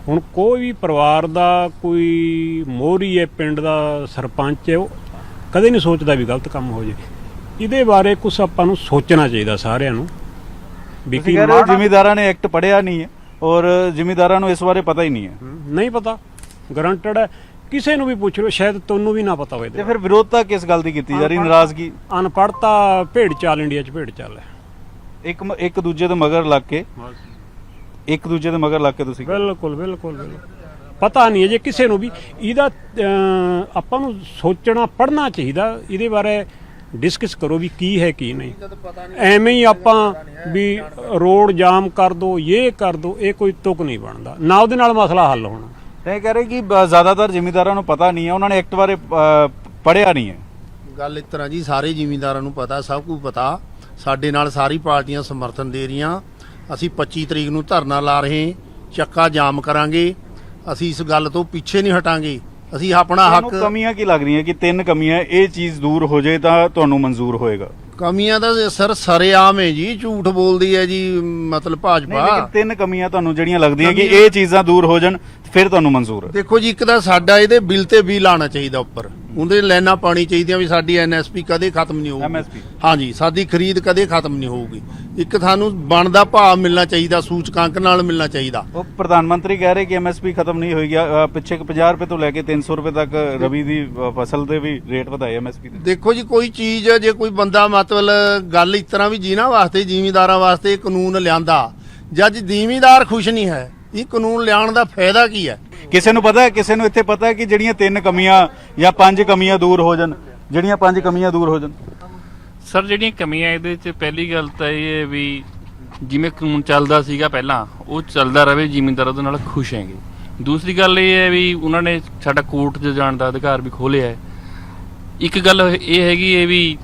[SPEAKER 6] ਹੁਣ ਕੋਈ ਵੀ ਪਰਿਵਾਰ ਦਾ ਕੋਈ ਮੋਹਰੀ ਹੈ, ਪਿੰਡ ਦਾ ਸਰਪੰਚ ਹੈ, ਉਹ ਕਦੇ ਨਹੀਂ ਸੋਚਦਾ ਵੀ ਗਲਤ ਕੰਮ ਹੋ ਜੇ। ਇਹਦੇ ਬਾਰੇ ਕੁਛ ਆਪਾਂ ਨੂੰ ਸੋਚਣਾ ਚਾਹੀਦਾ ਸਾਰਿਆਂ ਨੂੰ ਵੀ ਕੀ।
[SPEAKER 1] ਜ਼ਿਮੀਂਦਾਰਾਂ ਨੇ ਐਕਟ ਪੜ੍ਹਿਆ ਨਹੀਂ ਹੈ ਔਰ ਜ਼ਿਮੀਂਦਾਰਾਂ ਨੂੰ ਇਸ ਬਾਰੇ ਪਤਾ ਹੀ ਨਹੀਂ ਹੈ।
[SPEAKER 6] ਨਹੀਂ ਪਤਾ, ਗਰੰਟਡ ਹੈ। ਕਿਸੇ ਨੂੰ ਵੀ ਪੁੱਛ ਲਓ, ਸ਼ਾਇਦ ਤੁਹਾਨੂੰ ਵੀ ਨਾ ਪਤਾ ਹੋਵੇ।
[SPEAKER 1] ਤੇ ਫਿਰ ਵਿਰੋਧਤਾ ਕਿਸ ਗੱਲ ਦੀ ਕੀਤੀ ਜਾ ਰਹੀ? ਨਾਰਾਜ਼ਗੀ,
[SPEAKER 6] ਅਨਪੜ੍ਹਤਾ ਭੇਡ ਚਾਲ, ਇੰਡੀਆ 'ਚ ਭੇਡ ਚਾਲ ਹੈ।
[SPEAKER 1] ਇੱਕ ਦੂਜੇ ਦੇ ਮਗਰ ਲੱਗ ਕੇ, ਤੁਸੀਂ
[SPEAKER 6] ਬਿਲਕੁਲ ਪਤਾ ਨਹੀਂ ਹੈ ਜੇ ਕਿਸੇ ਨੂੰ ਵੀ। ਇਹਦਾ ਆਪਾਂ ਨੂੰ ਸੋਚਣਾ, ਪੜ੍ਹਨਾ ਚਾਹੀਦਾ, ਇਹਦੇ ਬਾਰੇ ਡਿਸਕਸ ਕਰੋ ਵੀ ਕੀ ਹੈ ਕੀ ਨਹੀਂ। ਐਵੇਂ ਹੀ ਆਪਾਂ ਵੀ ਰੋਡ ਜਾਮ ਕਰ ਦੋ, ਇਹ ਕਰ ਦੋ, ਇਹ ਕੋਈ ਤੁਕ ਨਹੀਂ ਬਣਦਾ, ਨਾ ਉਹਦੇ ਨਾਲ ਮਸਲਾ ਹੱਲ ਹੋਣਾ।
[SPEAKER 1] ਇਹ ਕਹਿ ਰਹੇ ਕਿ ਜ਼ਿਆਦਾਤਰ ਜ਼ਿਮੀਂਦਾਰਾਂ ਨੂੰ ਪਤਾ ਨਹੀਂ ਹੈ, ਉਹਨਾਂ ਨੇ ਐਕਟ ਬਾਰੇ ਪੜ੍ਹਿਆ ਨਹੀਂ ਹੈ।
[SPEAKER 2] ਗੱਲ ਇਸ ਤਰ੍ਹਾਂ ਜੀ, ਸਾਰੇ ਜ਼ਿਮੀਂਦਾਰਾਂ ਨੂੰ ਪਤਾ, ਸਭ ਕੁਝ ਪਤਾ। ਸਾਡੇ ਨਾਲ ਸਾਰੀ ਪਾਰਟੀਆਂ ਸਮਰਥਨ ਦੇ ਰਹੀਆਂ। ਅਸੀਂ 25 ਤਰੀਕ ਨੂੰ ਧਰਨਾ ਲਾ ਰਹੇ, ਚੱਕਾ ਜਾਮ ਕਰਾਂਗੇ। ਅਸੀਂ ਇਸ ਗੱਲ ਤੋਂ ਪਿੱਛੇ ਨਹੀਂ ਹਟਾਂਗੇ। ਅਸੀਂ ਆਪਣਾ ਹੱਕ।
[SPEAKER 1] ਕਮੀਆਂ ਕੀ ਲੱਗ ਰਹੀਆਂ ਕਿ 3 ਕਮੀਆਂ, ਇਹ ਚੀਜ਼ ਦੂਰ ਹੋ ਜਾਏ ਤਾਂ ਤੁਹਾਨੂੰ ਮਨਜ਼ੂਰ ਹੋਏਗਾ?
[SPEAKER 2] ਕਮੀਆਂ ਦਾ ਸਰ ਸਰੇਆਮ ਹੈ ਜੀ, ਝੂਠ ਬੋਲਦੀ ਹੈ ਜੀ ਮਤਲਬ ਭਾਜਪਾ।
[SPEAKER 1] ਲੇਕਿਨ 3 ਕਮੀਆਂ ਤੁਹਾਨੂੰ ਜਿਹੜੀਆਂ ਲੱਗਦੀਆਂ ਕਿ ਇਹ ਚੀਜ਼ਾਂ ਦੂਰ ਹੋ ਜਾਣ ਫਿਰ ਤੁਹਾਨੂੰ ਮਨਜ਼ੂਰ ਹੈ?
[SPEAKER 2] ਦੇਖੋ ਜੀ, ਇੱਕ ਤਾਂ ਸਾਡਾ ਇਹਦੇ ਬਿੱਲ ਤੇ ਬਿੱਲ ਆਉਣਾ ਚਾਹੀਦਾ ਉੱਪਰ, ਉਹਦੇ ਲਾਈਨਾਂ ਪਾਣੀ ਚਾਹੀਦੀਆਂ ਵੀ ਸਾਡੀ NSP ਕਦੇ ਖਤਮ ਨਹੀਂ ਹੋਊਗੀ।
[SPEAKER 1] MSP,
[SPEAKER 2] ਹਾਂਜੀ, ਸਾਡੀ ਖਰੀਦ ਕਦੇ ਖਤਮ ਨਹੀਂ ਹੋਊਗੀ। ਇੱਕ ਸਾਨੂੰ ਬਣਦਾ ਭਾਅ ਮਿਲਣਾ ਚਾਹੀਦਾ, ਸੂਚਕਾਂਕ ਨਾਲ ਮਿਲਣਾ ਚਾਹੀਦਾ।
[SPEAKER 1] ਉਹ ਪ੍ਰਧਾਨ ਮੰਤਰੀ ਕਹਿ ਰਹੇ ਕਿ MSP ਖਤਮ ਨਹੀਂ ਹੋਏਗੀ। ਪਿੱਛੇ 50 ਰੁਪਏ ਤੋਂ ਲੈ ਕੇ 300 ਰੁਪਏ ਤੱਕ ਰਬੀ ਦੀ ਫਸਲ ਦੇ ਵੀ ਰੇਟ ਵਧਾਏ MSP ਦੇ।
[SPEAKER 2] ਦੇਖੋ ਜੀ, ਕੋਈ ਚੀਜ਼ ਜੇ ਕੋਈ ਬੰਦਾ ਮਤਲਬ ਗੱਲ ਇਸ ਤਰ੍ਹਾਂ ਵੀ ਜਿਨ੍ਹਾਂ ਵਾਸਤੇ, ਜ਼ਿਮੀਂਦਾਰਾਂ ਵਾਸਤੇ ਕਾਨੂੰਨ ਲਿਆਂਦਾ, ਜਦ ਜ਼ਿਮੀਂਦਾਰ ਖੁਸ਼ ਨਹੀਂ ਹੈ, ਇਹ ਕਾਨੂੰਨ ਲਿਆਉਣ ਦਾ ਫਾਇਦਾ ਕੀ ਹੈ?
[SPEAKER 1] ਕਿਸੇ ਨੂੰ ਪਤਾ ਹੈ, ਕਿਸੇ ਨੂੰ ਇੱਥੇ ਪਤਾ ਹੈ ਕਿ ਜਿਹੜੀਆਂ 3 ਕਮੀਆਂ ਜਾਂ 5 ਕਮੀਆਂ ਦੂਰ ਹੋ ਜਾਣ, ਜਿਹੜੀਆਂ 5 ਕਮੀਆਂ ਦੂਰ ਹੋ ਜਾਣ?
[SPEAKER 4] ਸਰ, ਜਿਹੜੀਆਂ ਕਮੀਆਂ ਇਹਦੇ 'ਚ, ਪਹਿਲੀ ਗੱਲ ਤਾਂ ਇਹ ਹੈ ਵੀ ਜਿਵੇਂ ਕਾਨੂੰਨ ਚੱਲਦਾ ਸੀਗਾ ਪਹਿਲਾਂ, ਉਹ ਚੱਲਦਾ ਰਹੇ, ਜ਼ਿਮੀਂਦਾਰ ਉਹਦੇ ਨਾਲ ਖੁਸ਼ ਹੈਗੇ। ਦੂਸਰੀ ਗੱਲ ਇਹ ਹੈ ਵੀ ਉਹਨਾਂ ਨੇ ਸਾਡਾ ਕੋਰਟ 'ਚ ਜਾਣ ਦਾ ਅਧਿਕਾਰ ਵੀ ਖੋਲ੍ਹਿਆ ਹੈ। ਇੱਕ ਗੱਲ ਇਹ ਹੈਗੀ ਹੈ ਵੀ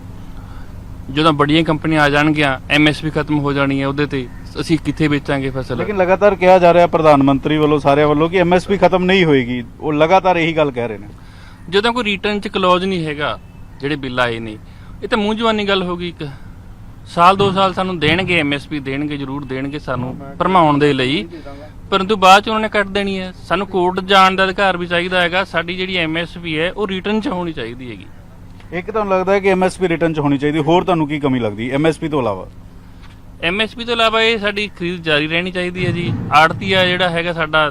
[SPEAKER 4] ਜਦੋਂ ਵੱਡੀਆਂ ਕੰਪਨੀਆਂ ਆ ਜਾਣਗੀਆਂ, MSP ਖਤਮ ਹੋ ਜਾਣੀ ਹੈ, ਉਹਦੇ ਤੇ ਅਸੀਂ ਕਿੱਥੇ ਵੇਚਾਂਗੇ ਫਸਲ?
[SPEAKER 1] ਲੇਕਿਨ ਲਗਾਤਾਰ ਕਿਹਾ ਜਾ ਰਿਹਾ ਪ੍ਰਧਾਨ ਮੰਤਰੀ ਵੱਲੋਂ, ਸਾਰਿਆਂ ਵੱਲੋਂ, ਕਿ MSP ਖਤਮ ਨਹੀਂ ਹੋਏਗੀ। ਉਹ ਲਗਾਤਾਰ ਇਹੀ ਗੱਲ ਕਹਿ ਰਹੇ ਨੇ।
[SPEAKER 4] ਜਦੋਂ ਕੋਈ ਰਿਟਰਨ 'ਚ ਕਲੌਜ਼ ਨਹੀਂ ਹੈਗਾ, ਜਿਹੜੇ ਬਿੱਲ ਆਏ ਨੇ, ਇਹ ਤਾਂ ਮੂੰਹ ਜ਼ਬਾਨੀ ਗੱਲ ਹੋ ਗਈ ਇੱਕ। ਸਾਲ 2 ਸਾਲ ਸਾਨੂੰ ਦੇਣਗੇ, MSP ਦੇਣਗੇ, ਜ਼ਰੂਰ ਦੇਣਗੇ ਸਾਨੂੰ ਭਰਮਾਉਣ ਦੇ ਲਈ, ਪਰੰਤੂ ਬਾਅਦ ਚ ਉਹਨਾਂ ਨੇ ਕੱਟ ਦੇਣੀ ਹੈ। ਸਾਨੂੰ ਕੋਰਟ ਜਾਣ ਦਾ ਅਧਿਕਾਰ ਵੀ ਚਾਹੀਦਾ ਹੈਗਾ। ਸਾਡੀ ਜਿਹੜੀ MSP ਹੈ ਉਹ ਰਿਟਰਨ ਚ ਹੋਣੀ ਚਾਹੀਦੀ ਹੈਗੀ।
[SPEAKER 1] ਇੱਕ ਤੁਹਾਨੂੰ ਲੱਗਦਾ ਹੈ ਕਿ MSP ਰਿਟਰਨ 'ਚ ਹੋਣੀ ਚਾਹੀਦੀ, ਹੋਰ ਤੁਹਾਨੂੰ ਕੀ ਕਮੀ ਲੱਗਦੀ MSP ਤੋਂ ਇਲਾਵਾ?
[SPEAKER 4] MSP ਤੋਂ ਇਲਾਵਾ ਇਹ ਸਾਡੀ ਖਰੀਦ ਜਾਰੀ ਰਹਿਣੀ ਚਾਹੀਦੀ ਹੈ ਜੀ। ਆੜਤੀਆ ਜਿਹੜਾ ਹੈਗਾ ਸਾਡਾ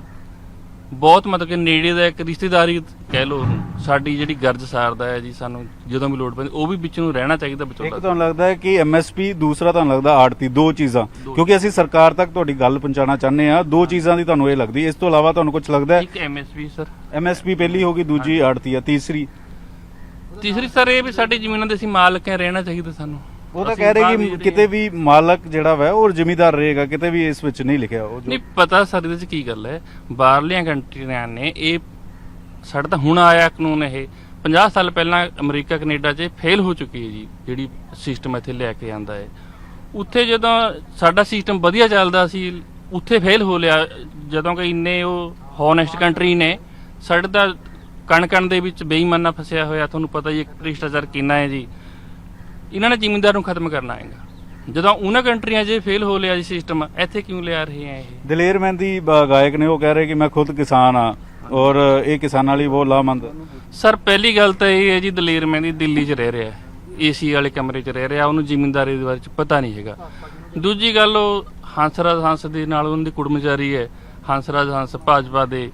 [SPEAKER 4] ਬਹੁਤ ਮਤਲਬ ਕਿ ਨੇੜੇ ਦਾ ਇੱਕ ਰਿਸ਼ਤੇਦਾਰੀ ਕਹਿ ਲਓ, ਸਾਡੀ ਜਿਹੜੀ ਗਰਜ ਸਾਰਦਾ ਹੈ ਜੀ, ਸਾਨੂੰ ਜਦੋਂ ਵੀ ਲੋੜ ਪੈਂਦੀ ਉਹ ਵੀ ਵਿੱਚ ਨੂੰ ਰਹਿਣਾ ਚਾਹੀਦਾ
[SPEAKER 1] ਇੱਕ
[SPEAKER 4] ਵਿਚੋਲਾ।
[SPEAKER 1] ਤੁਹਾਨੂੰ ਲੱਗਦਾ ਹੈ ਕਿ MSP, ਦੂਸਰਾ ਤੁਹਾਨੂੰ ਲੱਗਦਾ ਆੜਤੀ, ਦੋ ਚੀਜ਼ਾਂ, ਕਿਉਂਕਿ ਅਸੀਂ ਸਰਕਾਰ ਤੱਕ ਤੁਹਾਡੀ ਗੱਲ ਪਹੁੰਚਾਉਣਾ ਚਾਹੁੰਦੇ ਆ, ਦੋ ਚੀਜ਼ਾਂ ਦੀ ਤੁਹਾਨੂੰ ਇਹ ਲੱਗਦੀ, ਇਸ ਤੋਂ ਇਲਾਵਾ ਤੁਹਾਨੂੰ ਕੁਝ ਲੱਗਦਾ ਹੈ?
[SPEAKER 4] ਇੱਕ MSP ਸਰ,
[SPEAKER 1] MSP ਪਹਿਲੀ ਹੋਗੀ, ਦੂਜੀ ਆੜਤੀ ਆ, ਤੀਸਰੀ
[SPEAKER 4] ਸਰ ਇਹ ਵੀ ਸਾਡੀ ਜ਼ਮੀਨਾਂ ਦੇ ਅਸੀਂ ਮਾਲਕ ਹੈ, ਰਹਿਣਾ ਚਾਹੀਦਾ ਸਾਨੂੰ।
[SPEAKER 1] ਉਹ ਤਾਂ
[SPEAKER 4] ਅਸੀਂ
[SPEAKER 1] ਕਹਿ ਰਹੇ
[SPEAKER 4] ਬਾਹਰ
[SPEAKER 1] ਕਿ
[SPEAKER 4] ਵੀ
[SPEAKER 1] ਕਿਤੇ ਵੀ ਮਾਲਕ ਜਿਹੜਾ ਵਾ ਉਹ ਜ਼ਿਮੀਦਾਰ ਰਹੇਗਾ, ਕਿਤੇ ਵੀ ਇਸ ਵਿੱਚ ਨਹੀਂ ਲਿਖਿਆ ਉਹ
[SPEAKER 4] ਨਹੀਂ ਪਤਾ ਸਰ ਇਹਦੇ ਚ ਕੀ ਗੱਲ ਹੈ। ਬਾਹਰਲੀਆਂ ਕੰਟਰੀਆਂ ਨੇ ਇਹ, ਸਾਡਾ ਤਾਂ ਹੁਣ ਆਇਆ ਕਾਨੂੰਨ, ਇਹ 50 ਸਾਲ ਪਹਿਲਾਂ ਅਮਰੀਕਾ ਕੈਨੇਡਾ 'ਚ ਫੇਲ ਹੋ ਚੁੱਕੀ ਹੈ ਜੀ, ਜਿਹੜੀ ਸਿਸਟਮ ਇੱਥੇ ਲੈ ਕੇ ਆਂਦਾ ਹੈ। ਉੱਥੇ ਜਦੋਂ ਸਾਡਾ ਸਿਸਟਮ ਵਧੀਆ ਚੱਲਦਾ ਸੀ, ਉੱਥੇ ਫੇਲ ਹੋ ਲਿਆ, ਜਦੋਂ ਕਿ ਇੰਨੇ ਉਹ ਹੌਨੈਸਟ ਕੰਟਰੀ ਨੇ। ਸਾਡੇ ਤਾਂ ਕਣ ਦੇ ਵਿੱਚ ਬੇਈਮਾਨਾ ਫਸਿਆ ਹੋਇਆ, ਤੁਹਾਨੂੰ ਪਤਾ ਹੀ ਹੈ ਭ੍ਰਿਸ਼ਟਾਚਾਰ ਕਿੰਨਾ ਹੈ ਜੀ। ਇਹਨਾਂ ਨੇ ਜ਼ਿਮੀਂਦਾਰ ਨੂੰ ਖਤਮ ਕਰਨਾ ਹੈਗਾ। ਜਦੋਂ ਉਹਨਾਂ ਕੰਟਰੀਆਂ 'ਚ ਫੇਲ ਹੋ ਲਿਆ ਜੀ ਸਿਸਟਮ, ਇੱਥੇ ਕਿਉਂ ਲਿਆ ਰਹੇ ਆ ਇਹ?
[SPEAKER 1] ਦਲੇਰ ਮਹਿੰਦੀ ਗਾਇਕ ਨੇ, ਉਹ ਕਹਿ ਰਹੇ ਕਿ ਮੈਂ ਖੁਦ ਕਿਸਾਨ ਆ ਔਰ ਇਹ ਕਿਸਾਨਾਂ ਲਈ ਬਹੁਤ ਲਾਭਮੰਦ।
[SPEAKER 4] ਸਰ ਪਹਿਲੀ ਗੱਲ ਤਾਂ ਇਹ ਹੈ ਜੀ, ਦਲੇਰ ਮਹਿੰਦੀ ਦਿੱਲੀ 'ਚ ਰਹਿ ਰਿਹਾ, AC ਵਾਲੇ ਕਮਰੇ 'ਚ ਰਹਿ ਰਿਹਾ, ਉਹਨੂੰ ਜ਼ਿਮੀਂਦਾਰੀ ਦੇ ਬਾਰੇ 'ਚ ਪਤਾ ਨਹੀਂ ਹੈਗਾ। ਦੂਜੀ ਗੱਲ, ਉਹ ਹੰਸਰਾਜ ਹੰਸ ਦੇ ਨਾਲ ਉਹਨਾਂ ਦੀ ਕੁੜਮਚਾਰੀ ਹੈ। ਹੰਸਰਾਜ ਹੰਸ ਭਾਜਪਾ ਦੇ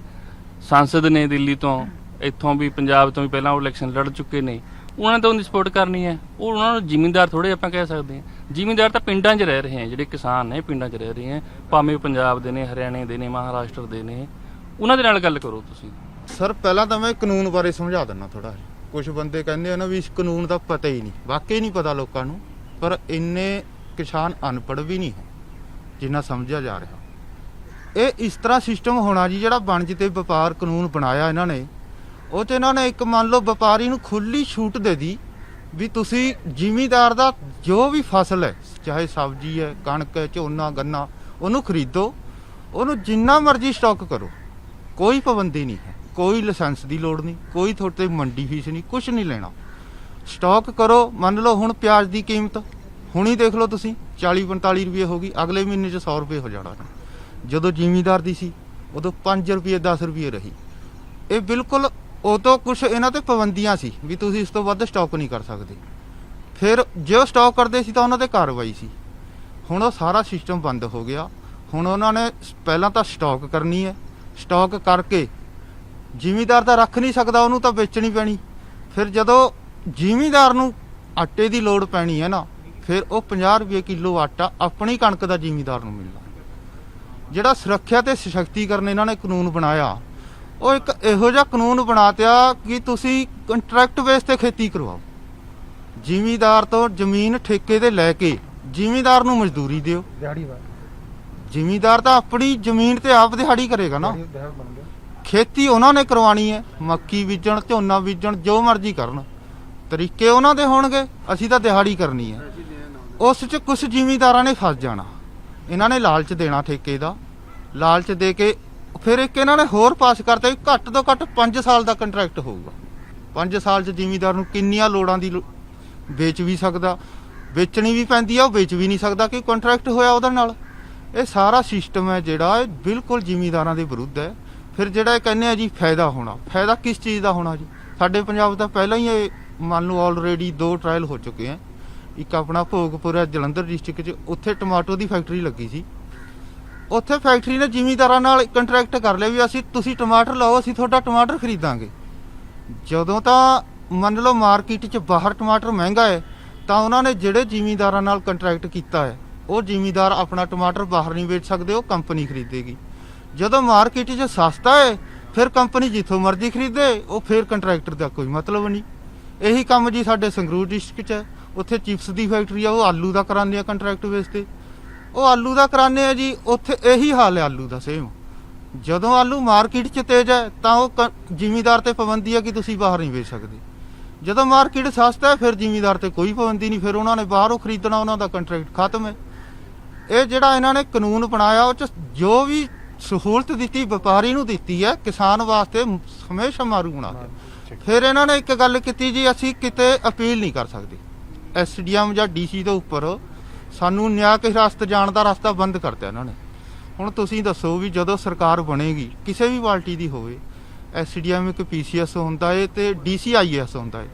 [SPEAKER 4] ਸਾਂਸਦ ਨੇ ਦਿੱਲੀ ਤੋਂ, ਇੱਥੋਂ ਵੀ ਪੰਜਾਬ ਤੋਂ ਵੀ ਪਹਿਲਾਂ ਉਹ ਇਲੈਕਸ਼ਨ ਲੜ ਚੁੱਕੇ ਨੇ। ਉਹਨਾਂ ਨੇ ਤਾਂ ਉਹਦੀ ਸਪੋਰਟ ਕਰਨੀ ਹੈ। ਉਹ ਉਹਨਾਂ ਨੂੰ ਜ਼ਿਮੀਂਦਾਰ ਥੋੜੇ ਆਪਾਂ ਕਹਿ ਸਕਦੇ ਹਾਂ। ਜ਼ਿਮੀਂਦਾਰ ਤਾਂ ਪਿੰਡਾਂ 'ਚ ਰਹਿ ਰਹੇ ਹੈ, ਜਿਹੜੇ ਕਿਸਾਨ ਨੇ ਪਿੰਡਾਂ 'ਚ ਰਹਿ ਰਹੇ ਹੈ, ਭਾਵੇਂ ਉਹ ਪੰਜਾਬ ਦੇ ਨੇ, ਹਰਿਆਣੇ ਦੇ ਨੇ, ਮਹਾਰਾਸ਼ਟਰ ਦੇ ਨੇ। ਉਹਨਾਂ ਦੇ ਨਾਲ ਗੱਲ ਕਰੋ ਤੁਸੀਂ।
[SPEAKER 7] ਸਰ ਪਹਿਲਾਂ ਤਾਂ ਮੈਂ ਕਾਨੂੰਨ ਬਾਰੇ ਸਮਝਾ ਦਿੰਦਾ ਥੋੜਾ ਜਿਹਾ। ਕੁਝ ਬੰਦੇ ਕਹਿੰਦੇ ਆ ਨਾ ਵੀ ਇਸ ਕਾਨੂੰਨ ਦਾ ਪਤਾ ਹੀ ਨਹੀਂ, ਵਾਕਈ ਨਹੀਂ ਪਤਾ ਲੋਕਾਂ ਨੂੰ, ਪਰ ਇੰਨੇ ਕਿਸਾਨ ਅਨਪੜ੍ਹ ਵੀ ਨਹੀਂ ਹੈ ਜਿੰਨਾ ਸਮਝਿਆ ਜਾ ਰਿਹਾ। ਇਹ ਇਸ ਤਰ੍ਹਾਂ ਸਿਸਟਮ ਹੋਣਾ ਜੀ, ਜਿਹੜਾ ਵਣਜ ਤੇ ਵਪਾਰ ਕਾਨੂੰਨ ਬਣਾਇਆ ਇਹਨਾਂ ਨੇ, ਉਹ 'ਚ ਇਹਨਾਂ ਨੇ ਇੱਕ ਮੰਨ ਲਓ ਵਪਾਰੀ ਨੂੰ ਖੁੱਲੀ ਛੂਟ ਦੇ ਦੀ ਵੀ ਤੁਸੀਂ ਜ਼ਿਮੀਂਦਾਰ ਦਾ ਜੋ ਵੀ ਫਸਲ ਹੈ, ਚਾਹੇ ਸਬਜ਼ੀ ਹੈ, ਕਣਕ ਹੈ, ਝੋਨਾ, ਗੰਨਾ, ਉਹਨੂੰ ਖਰੀਦੋ, ਉਹਨੂੰ ਜਿੰਨਾ ਮਰਜ਼ੀ ਸਟਾਕ ਕਰੋ, ਕੋਈ ਪਾਬੰਦੀ ਨਹੀਂ ਹੈ, ਕੋਈ ਲਾਇਸੈਂਸ ਦੀ ਲੋੜ ਨਹੀਂ, ਕੋਈ ਤੁਹਾਡੇ ਤੇ ਮੰਡੀ ਫੀਸ ਨਹੀਂ, ਕੁਝ ਨਹੀਂ ਲੈਣਾ, ਸਟਾਕ ਕਰੋ। ਮੰਨ ਲਓ ਹੁਣ ਪਿਆਜ਼ ਦੀ ਕੀਮਤ ਹੁਣੀ ਦੇਖ ਲਓ ਤੁਸੀਂ 40-45 ਰੁਪਏ ਹੋ ਗਈ, ਅਗਲੇ ਮਹੀਨੇ 'ਚ 100 ਰੁਪਏ ਹੋ ਜਾਣਾ। ਜਦੋਂ ਜ਼ਿਮੀਂਦਾਰ ਦੀ ਸੀ ਉਦੋਂ 5 ਰੁਪਏ 10 ਰੁਪਏ ਰਹੀ। ਇਹ ਬਿਲਕੁਲ ਉਦੋਂ ਕੁਝ ਇਹਨਾਂ ਤੇ ਪਾਬੰਦੀਆਂ ਸੀ ਵੀ ਤੁਸੀਂ ਇਸ ਤੋਂ ਵੱਧ ਸਟਾਕ ਨਹੀਂ ਕਰ ਸਕਦੇ। ਫਿਰ ਜੋ ਸਟਾਕ ਕਰਦੇ ਸੀ ਤਾਂ ਉਹਨਾਂ ਤੇ ਕਾਰਵਾਈ ਸੀ। ਹੁਣ ਉਹ ਸਾਰਾ ਸਿਸਟਮ ਬੰਦ ਹੋ ਗਿਆ। ਹੁਣ ਉਹਨਾਂ ਨੇ ਪਹਿਲਾਂ ਤਾਂ ਸਟਾਕ ਕਰਨੀ ਹੈ, ਸਟਾਕ ਕਰਕੇ ਜ਼ਿਮੀਂਦਾਰ ਤਾਂ ਰੱਖ ਨਹੀਂ ਸਕਦਾ, ਉਹਨੂੰ ਤਾਂ ਵੇਚਣੀ ਪੈਣੀ। ਫਿਰ ਜਦੋਂ ਜ਼ਿਮੀਂਦਾਰ ਨੂੰ ਆਟੇ ਦੀ ਲੋੜ ਪੈਣੀ ਹੈ ਨਾ, ਫਿਰ ਉਹ 50 ਰੁਪਏ ਕਿਲੋ ਆਟਾ ਆਪਣੀ ਕਣਕ ਦਾ ਜ਼ਿਮੀਂਦਾਰ ਨੂੰ ਮਿਲਣਾ। ਜਿਹੜਾ ਸੁਰੱਖਿਆ ਤੇ ਸਸ਼ਕਤੀਕਰਨ ਇਹਨਾਂ ਨੇ ਕਾਨੂੰਨ ਬਣਾਇਆ, ਉਹ ਇੱਕ ਇਹੋ ਜਿਹਾ ਕਾਨੂੰਨ ਬਣਾਤਿਆ ਕਿ ਤੁਸੀਂ ਕੰਟਰੈਕਟ ਬੇਸ ਤੇ ਖੇਤੀ ਕਰਵਾਓ। ਜ਼ਿਮੀਂਦਾਰ ਤੋਂ ਜ਼ਮੀਨ ਠੇਕੇ ਤੇ ਲੈ ਕੇ ਜ਼ਿਮੀਂਦਾਰ ਨੂੰ ਮਜ਼ਦੂਰੀ ਦਿਓ। ਜ਼ਿਮੀਂਦਾਰ ਤਾਂ ਆਪਣੀ ਜ਼ਮੀਨ ਤੇ ਆਪ ਦਿਹਾੜੀ ਕਰੇਗਾ ਨਾ। ਖੇਤੀ ਉਹਨਾਂ ਨੇ ਕਰਵਾਉਣੀ ਹੈ, ਮੱਕੀ ਬੀਜਣ, ਝੋਨਾ ਬੀਜਣ, ਜੋ ਮਰਜ਼ੀ ਕਰਨ, ਤਰੀਕੇ ਉਹਨਾਂ ਦੇ ਹੋਣਗੇ, ਅਸੀਂ ਤਾਂ ਦਿਹਾੜੀ ਕਰਨੀ ਹੈ। ਉਸ 'ਚ ਕੁਝ ਜ਼ਿਮੀਂਦਾਰਾਂ ਨੇ ਫਸ ਜਾਣਾ। ਇਹਨਾਂ ਨੇ ਲਾਲਚ ਦੇਣਾ ਠੇਕੇ ਦਾ, ਲਾਲਚ ਦੇ ਕੇ ਫਿਰ ਇੱਕ ਇਹਨਾਂ ਨੇ ਹੋਰ ਪਾਸ ਕਰਤਾ ਵੀ ਘੱਟ ਤੋਂ ਘੱਟ 5 ਸਾਲ ਦਾ ਕੰਟਰੈਕਟ ਹੋਊਗਾ। 5 ਸਾਲ 'ਚ ਜ਼ਿਮੀਂਦਾਰ ਨੂੰ ਕਿੰਨੀਆਂ ਲੋੜਾਂ ਦੀ ਵੇਚ ਵੀ ਸਕਦਾ, ਵੇਚਣੀ ਵੀ ਪੈਂਦੀ ਆ, ਉਹ ਵੇਚ ਵੀ ਨਹੀਂ ਸਕਦਾ ਕਿ ਕੰਟਰੈਕਟ ਹੋਇਆ ਉਹਦੇ ਨਾਲ। ਇਹ ਸਾਰਾ ਸਿਸਟਮ ਹੈ ਜਿਹੜਾ, ਇਹ ਬਿਲਕੁਲ ਜ਼ਿਮੀਂਦਾਰਾਂ ਦੇ ਵਿਰੁੱਧ ਹੈ। ਫਿਰ ਜਿਹੜਾ ਇਹ ਕਹਿੰਦੇ ਆ ਜੀ ਫਾਇਦਾ ਹੋਣਾ, ਫਾਇਦਾ ਕਿਸ ਚੀਜ਼ ਦਾ ਹੋਣਾ ਜੀ? ਸਾਡੇ ਪੰਜਾਬ ਤਾਂ ਪਹਿਲਾਂ ਹੀ ਇਹ ਮੰਨ ਲਓ ਆਲਰੇਡੀ 2 ਟ੍ਰਾਇਲ ਹੋ ਚੁੱਕੇ ਆ। ਇੱਕ ਆਪਣਾ ਭੋਗਪੁਰ ਹੈ ਜਲੰਧਰ ਡਿਸਟ੍ਰਿਕਟ 'ਚ, ਉੱਥੇ ਟਮਾਟੋ ਦੀ ਫੈਕਟਰੀ ਲੱਗੀ ਸੀ। ਉੱਥੇ ਫੈਕਟਰੀ ਨੇ ਜ਼ਿਮੀਂਦਾਰਾਂ ਨਾਲ ਕੰਟਰੈਕਟ ਕਰ ਲਿਆ ਵੀ ਤੁਸੀਂ ਟਮਾਟਰ ਲਾਓ, ਅਸੀਂ ਤੁਹਾਡਾ ਟਮਾਟਰ ਖਰੀਦਾਂਗੇ। ਜਦੋਂ ਤਾਂ ਮੰਨ ਲਓ ਮਾਰਕੀਟ 'ਚ ਬਾਹਰ ਟਮਾਟਰ ਮਹਿੰਗਾ ਹੈ, ਤਾਂ ਉਹਨਾਂ ਨੇ ਜਿਹੜੇ ਜ਼ਿਮੀਂਦਾਰਾਂ ਨਾਲ ਕੰਟਰੈਕਟ ਕੀਤਾ ਹੈ, ਉਹ ਜ਼ਿਮੀਂਦਾਰ ਆਪਣਾ ਟਮਾਟਰ ਬਾਹਰ ਨਹੀਂ ਵੇਚ ਸਕਦੇ, ਉਹ ਕੰਪਨੀ ਖਰੀਦੇਗੀ। ਜਦੋਂ ਮਾਰਕੀਟ 'ਚ ਸਸਤਾ ਹੈ, ਫਿਰ ਕੰਪਨੀ ਜਿੱਥੋਂ ਮਰਜ਼ੀ ਖਰੀਦੇ, ਉਹ ਫਿਰ ਕੰਟਰੈਕਟਰ ਦਾ ਕੋਈ ਮਤਲਬ ਨਹੀਂ। ਇਹੀ ਕੰਮ ਜੀ ਸਾਡੇ ਸੰਗਰੂਰ ਡਿਸਟ੍ਰਿਕਟ 'ਚ ਹੈ। ਉੱਥੇ ਚਿਪਸ ਦੀ ਫੈਕਟਰੀ ਆ, ਉਹ ਆਲੂ ਦਾ ਕਰਾਉਂਦੇ ਆ ਕੰਟਰੈਕਟ ਬੇਸ ਤੇ, ਉਹ ਆਲੂ ਦਾ ਕਰਾਉਂਦੇ ਆ ਜੀ। ਉੱਥੇ ਇਹੀ ਹਾਲ ਹੈ ਆਲੂ ਦਾ ਸੇਮ। ਜਦੋਂ ਆਲੂ ਮਾਰਕੀਟ 'ਚ ਤੇਜ਼ ਹੈ ਤਾਂ ਉਹ ਜ਼ਿਮੀਂਦਾਰ ਤੇ ਪਾਬੰਦੀ ਹੈ ਕਿ ਤੁਸੀਂ ਬਾਹਰ ਨਹੀਂ ਵੇਚ ਸਕਦੇ। ਜਦੋਂ ਮਾਰਕੀਟ ਸਸਤਾ ਹੈ, ਫਿਰ ਜ਼ਿਮੀਂਦਾਰ ਤੇ ਕੋਈ ਪਾਬੰਦੀ ਨਹੀਂ, ਫਿਰ ਉਹਨਾਂ ਨੇ ਬਾਹਰੋਂ ਖਰੀਦਣਾ, ਉਹਨਾਂ ਦਾ ਕੰਟਰੈਕਟ ਖਤਮ ਹੈ। ਇਹ ਜਿਹੜਾ ਇਹਨਾਂ ਨੇ ਕਾਨੂੰਨ ਬਣਾਇਆ, ਉਹ 'ਚ ਜੋ ਵੀ ਸਹੂਲਤ ਦਿੱਤੀ ਵਪਾਰੀ ਨੂੰ ਦਿੱਤੀ ਹੈ, ਕਿਸਾਨ ਵਾਸਤੇ ਹਮੇਸ਼ਾ ਮਾਰੂ ਬਣਾ ਦਿੱਤਾ। ਫਿਰ ਇਹਨਾਂ ਨੇ ਇੱਕ ਗੱਲ ਕੀਤੀ ਜੀ, ਅਸੀਂ ਕਿਤੇ ਅਪੀਲ ਨਹੀਂ ਕਰ ਸਕਦੇ। SDM ਜਾਂ DC ਦੇ ਉੱਪਰ ਸਾਨੂੰ ਨਿਆਂ ਕੇ ਹਿਰਾਸਤ ਜਾਣ ਦਾ ਰਸਤਾ ਬੰਦ ਕਰਤਾ ਇਹਨਾਂ ਨੇ। ਹੁਣ ਤੁਸੀਂ ਦੱਸੋ ਵੀ ਜਦੋਂ ਸਰਕਾਰ ਬਣੇਗੀ ਕਿਸੇ ਵੀ ਪਾਰਟੀ ਦੀ ਹੋਵੇ, ਐਸਡੀਐਮ ਇੱਕ ਪੀਸੀਐਸ ਹੁੰਦਾ ਏ ਤੇ ਡੀਸੀਆਈਐਸ ਹੁੰਦਾ ਏ,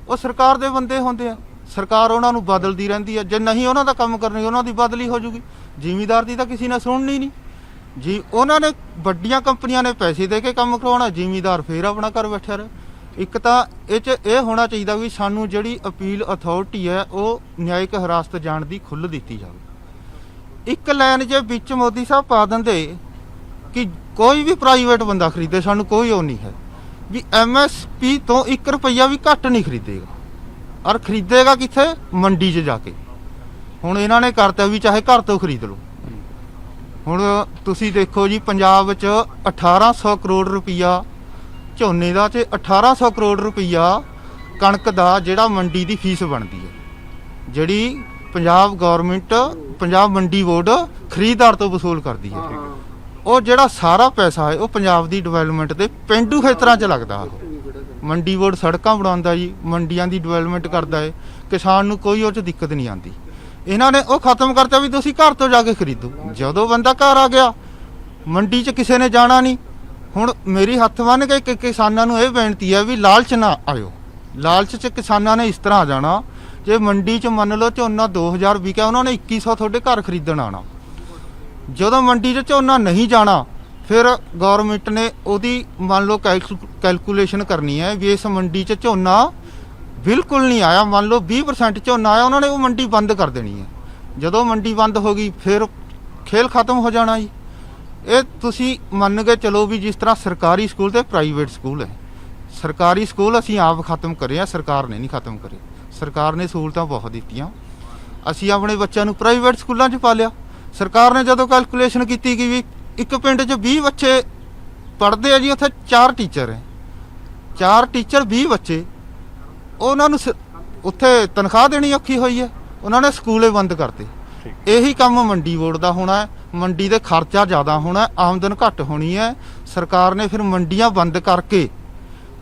[SPEAKER 7] ਉਹ ਸਰਕਾਰ ਦੇ ਬੰਦੇ ਹੁੰਦੇ ਆ, ਸਰਕਾਰ ਉਹਨਾਂ ਨੂੰ ਬਦਲਦੀ ਰਹਿੰਦੀ ਹੈ। ਜੇ ਨਹੀਂ ਉਹਨਾਂ ਦਾ ਕੰਮ ਕਰਨਗੇ ਉਹਨਾਂ ਦੀ ਬਦਲੀ ਹੋ ਜੂਗੀ। ਜ਼ਿਮੀਂਦਾਰ ਦੀ ਤਾਂ ਕਿਸੇ ਨੇ ਸੁਣਨੀ ਨਹੀਂ ਜੀ। ਉਹਨਾਂ ਨੇ ਵੱਡੀਆਂ ਕੰਪਨੀਆਂ ਨੇ ਪੈਸੇ ਦੇ ਕੇ ਕੰਮ ਕਰਵਾਉਣਾ, ਜ਼ਿਮੀਂਦਾਰ ਫੇਰ ਆਪਣਾ ਘਰ ਬੈਠਿਆ ਰਹੇ। ਇੱਕ ਤਾਂ ਇਹ 'ਚ ਇਹ ਹੋਣਾ ਚਾਹੀਦਾ ਵੀ ਸਾਨੂੰ ਜਿਹੜੀ ਅਪੀਲ ਅਥਾਰਟੀ ਹੈ ਉਹ ਨਿਆਇਕ ਹਿਰਾਸਤ ਜਾਣ ਦੀ ਖੁੱਲ੍ਹ ਦਿੱਤੀ ਜਾਵੇ। ਇੱਕ ਲਾਈਨ ਜੇ ਵਿੱਚ ਮੋਦੀ ਸਾਹਿਬ ਪਾ ਦਿੰਦੇ ਕਿ ਕੋਈ ਵੀ ਪ੍ਰਾਈਵੇਟ ਬੰਦਾ ਖਰੀਦੇ, ਸਾਨੂੰ ਕੋਈ ਉਹ ਨਹੀਂ ਹੈ ਵੀ ਐਮਐਸਪੀ ਤੋਂ 1 ਰੁਪਈਆ ਵੀ ਘੱਟ ਨਹੀਂ ਖਰੀਦੇਗਾ, ਔਰ ਖਰੀਦੇਗਾ ਕਿੱਥੇ? ਮੰਡੀ 'ਚ ਜਾ ਕੇ। ਹੁਣ ਇਹਨਾਂ ਨੇ ਕਰਤਾ ਵੀ ਚਾਹੇ ਘਰ ਤੋਂ ਖਰੀਦ ਲਓ। ਹੁਣ ਤੁਸੀਂ ਦੇਖੋ ਜੀ, ਪੰਜਾਬ 'ਚ 1800 ਕਰੋੜ ਰੁਪਈਆ ਝੋਨੇ ਦਾ ਤੇ 1800 ਕਰੋੜ ਰੁਪਈਆ ਕਣਕ ਦਾ ਜਿਹੜਾ ਮੰਡੀ ਦੀ ਫੀਸ ਬਣਦੀ ਹੈ, ਜਿਹੜੀ ਪੰਜਾਬ ਗਵਰਨਮੈਂਟ, ਪੰਜਾਬ ਮੰਡੀ ਬੋਰਡ ਖਰੀਦਦਾਰ ਤੋਂ ਵਸੂਲ ਕਰਦੀ ਹੈ। ਉਹ ਜਿਹੜਾ ਸਾਰਾ ਪੈਸਾ ਹੈ ਉਹ ਪੰਜਾਬ ਦੀ ਡਿਵੈਲਪਮੈਂਟ ਦੇ ਪਿੰਡੂ ਖੇਤਰਾਂ 'ਚ ਲੱਗਦਾ। ਮੰਡੀ ਬੋਰਡ ਸੜਕਾਂ ਬਣਾਉਂਦਾ ਜੀ, ਮੰਡੀਆਂ ਦੀ ਡਿਵੈਲਪਮੈਂਟ ਕਰਦਾ ਹੈ, ਕਿਸਾਨ ਨੂੰ ਕੋਈ ਉਹ 'ਚ ਦਿੱਕਤ ਨਹੀਂ ਆਉਂਦੀ। ਇਹਨਾਂ ਨੇ ਉਹ ਖਤਮ ਕਰਤਾ ਵੀ ਤੁਸੀਂ ਘਰ ਤੋਂ ਜਾ ਕੇ ਖਰੀਦੋ। ਜਦੋਂ ਬੰਦਾ ਘਰ ਆ ਗਿਆ, ਮੰਡੀ 'ਚ ਕਿਸੇ ਨੇ ਜਾਣਾ ਨਹੀਂ। ਹੁਣ ਮੇਰੀ ਹੱਥ ਬੰਨ੍ਹ ਕੇ ਕਿ ਕਿਸਾਨਾਂ ਨੂੰ ਇਹ ਬੇਨਤੀ ਹੈ ਵੀ ਲਾਲਚ ਨਾ ਆਇਓ। ਲਾਲਚ 'ਚ ਕਿਸਾਨਾਂ ਨੇ ਇਸ ਤਰ੍ਹਾਂ ਆ ਜਾਣਾ, ਜੇ ਮੰਡੀ 'ਚ ਮੰਨ ਲਓ ਝੋਨਾ 2000 ਵਿਕਿਆ, ਉਹਨਾਂ ਨੇ 2100 ਤੁਹਾਡੇ ਘਰ ਖਰੀਦਣ ਆਉਣਾ। ਜਦੋਂ ਮੰਡੀ 'ਚ ਝੋਨਾ ਨਹੀਂ ਜਾਣਾ, ਫਿਰ ਗਵਰਨਮੈਂਟ ਨੇ ਉਹਦੀ ਮੰਨ ਲਓ ਕੈਲਕੂਲੇਸ਼ਨ ਕਰਨੀ ਹੈ ਵੀ ਇਸ ਮੰਡੀ 'ਚ ਝੋਨਾ ਬਿਲਕੁਲ ਨਹੀਂ ਆਇਆ, ਮੰਨ ਲਓ 20% ਝੋਨਾ ਆਇਆ, ਉਹਨਾਂ ਨੇ ਉਹ ਮੰਡੀ ਬੰਦ ਕਰ ਦੇਣੀ ਹੈ। ਜਦੋਂ ਮੰਡੀ ਬੰਦ ਹੋ ਗਈ ਫਿਰ ਖੇਲ ਖਤਮ ਹੋ ਜਾਣਾ ਜੀ। ਇਹ ਤੁਸੀਂ ਮੰਨ ਕੇ ਚਲੋ ਵੀ ਜਿਸ ਤਰ੍ਹਾਂ ਸਰਕਾਰੀ ਸਕੂਲ ਤੇ ਪ੍ਰਾਈਵੇਟ ਸਕੂਲ ਹੈ, ਸਰਕਾਰੀ ਸਕੂਲ ਅਸੀਂ ਆਪ ਖਤਮ ਕਰੇ ਆ, ਸਰਕਾਰ ਨੇ ਨਹੀਂ ਖਤਮ ਕਰੇ। ਸਰਕਾਰ ਨੇ ਸਹੂਲਤਾਂ ਬਹੁਤ ਦਿੱਤੀਆਂ, ਅਸੀਂ ਆਪਣੇ ਬੱਚਿਆਂ ਨੂੰ ਪ੍ਰਾਈਵੇਟ ਸਕੂਲਾਂ 'ਚ ਪਾ ਲਿਆ। ਸਰਕਾਰ ਨੇ ਜਦੋਂ ਕੈਲਕੂਲੇਸ਼ਨ ਕੀਤੀ ਕਿ ਵੀ ਇੱਕ ਪਿੰਡ 'ਚ 20 ਬੱਚੇ ਪੜ੍ਹਦੇ ਆ ਜੀ, ਉੱਥੇ 4 ਟੀਚਰ ਹੈ, 4 ਟੀਚਰ 20 ਬੱਚੇ, ਉਹਨਾਂ ਨੂੰ ਉੱਥੇ ਤਨਖਾਹ ਦੇਣੀ ਔਖੀ ਹੋਈ ਹੈ, ਉਹਨਾਂ ਨੇ ਸਕੂਲੇ ਬੰਦ ਕਰਤੇ। ਇਹੀ ਕੰਮ ਮੰਡੀ ਬੋਰਡ ਦਾ ਹੋਣਾ ਹੈ। ਮੰਡੀ ਦੇ ਖਰਚਾ ਜ਼ਿਆਦਾ ਹੋਣਾ, ਆਮਦਨ ਘੱਟ ਹੋਣੀ ਹੈ। ਸਰਕਾਰ ਨੇ ਫਿਰ ਮੰਡੀਆਂ ਬੰਦ ਕਰਕੇ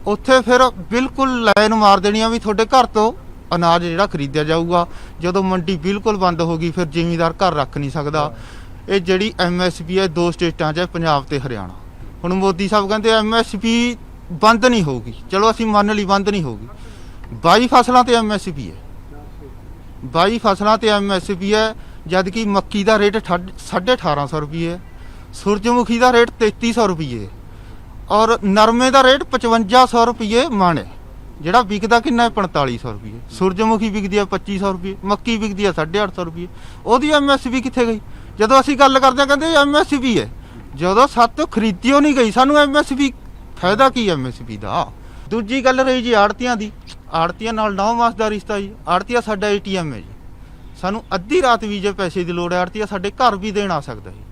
[SPEAKER 7] ਉੱਥੇ ਫਿਰ ਬਿਲਕੁਲ ਲਾਈਨ ਮਾਰ ਦੇਣੀ ਆ ਵੀ ਤੁਹਾਡੇ ਘਰ ਤੋਂ ਅਨਾਜ ਜਿਹੜਾ ਖਰੀਦਿਆ ਜਾਊਗਾ। ਜਦੋਂ ਮੰਡੀ ਬਿਲਕੁਲ ਬੰਦ ਹੋ ਗਈ, ਫਿਰ ਜ਼ਿਮੀਂਦਾਰ ਘਰ ਰੱਖ ਨਹੀਂ ਸਕਦਾ। ਇਹ ਜਿਹੜੀ ਐਮਐਸਪੀ ਹੈ 2 ਸਟੇਟਾਂ 'ਚ ਹੈ, ਪੰਜਾਬ ਤੇ ਹਰਿਆਣਾ। ਹੁਣ ਮੋਦੀ ਸਾਹਿਬ ਕਹਿੰਦੇ ਐਮਐਸਪੀ ਬੰਦ ਨਹੀਂ ਹੋਊਗੀ, ਚਲੋ ਅਸੀਂ ਮੰਨ ਲਈ ਬੰਦ ਨਹੀਂ ਹੋਊਗੀ। 22 ਫਸਲਾਂ ਤੇ ਐਮਐਸਪੀ ਹੈ, 22 ਫਸਲਾਂ ਤੇ ਐਮਐਸਪੀ ਹੈ, ਜਦ ਕਿ ਮੱਕੀ ਦਾ ਰੇਟ 1850 ਰੁਪਏ, ਸੂਰਜਮੁਖੀ ਦਾ ਰੇਟ 3300 ਰੁਪਏ, ਔਰ ਨਰਮੇ ਦਾ ਰੇਟ 5500 ਰੁਪਏ ਮਣ ਹੈ। ਜਿਹੜਾ ਵਿਕਦਾ ਕਿੰਨਾ ਹੈ? 4500 ਰੁਪਏ। ਸੂਰਜਮੁਖੀ ਵਿਕਦੀ ਹੈ 2500 ਰੁਪਏ, ਮੱਕੀ ਵਿਕਦੀ ਹੈ 850 ਰੁਪਏ। ਉਹਦੀ ਐਮਐਸਪੀ ਕਿੱਥੇ ਗਈ? ਜਦੋਂ ਅਸੀਂ ਗੱਲ ਕਰਦੇ ਹਾਂ ਕਹਿੰਦੇ ਐਮਐਸਪੀ ਹੈ, ਜਦੋਂ ਸਾਤੋਂ ਖਰੀਦੀਓ ਨਹੀਂ ਗਈ, ਸਾਨੂੰ ਐਮਐਸਪੀ ਫਾਇਦਾ ਕੀ ਐਮਐਸਪੀ ਦਾ? ਦੂਜੀ ਗੱਲ ਰਹੀ ਜੀ ਆੜਤੀਆਂ ਦੀ। ਆੜਤੀਆਂ ਨਾਲ 9 ਮਾਸ ਦਾ ਰਿਸ਼ਤਾ ਜੀ। ਆੜਤੀਆ ਸਾਡਾ ਏਟੀਐਮ ਹੈ ਜੀ, ਸਾਨੂੰ ਅੱਧੀ ਰਾਤ ਵੀ ਜੇ ਪੈਸੇ ਦੀ ਲੋੜ ਹੈ, ਆੜਤੀਆ ਸਾਡੇ ਘਰ ਵੀ ਦੇਣ ਆ ਸਕਦਾ ਜੀ।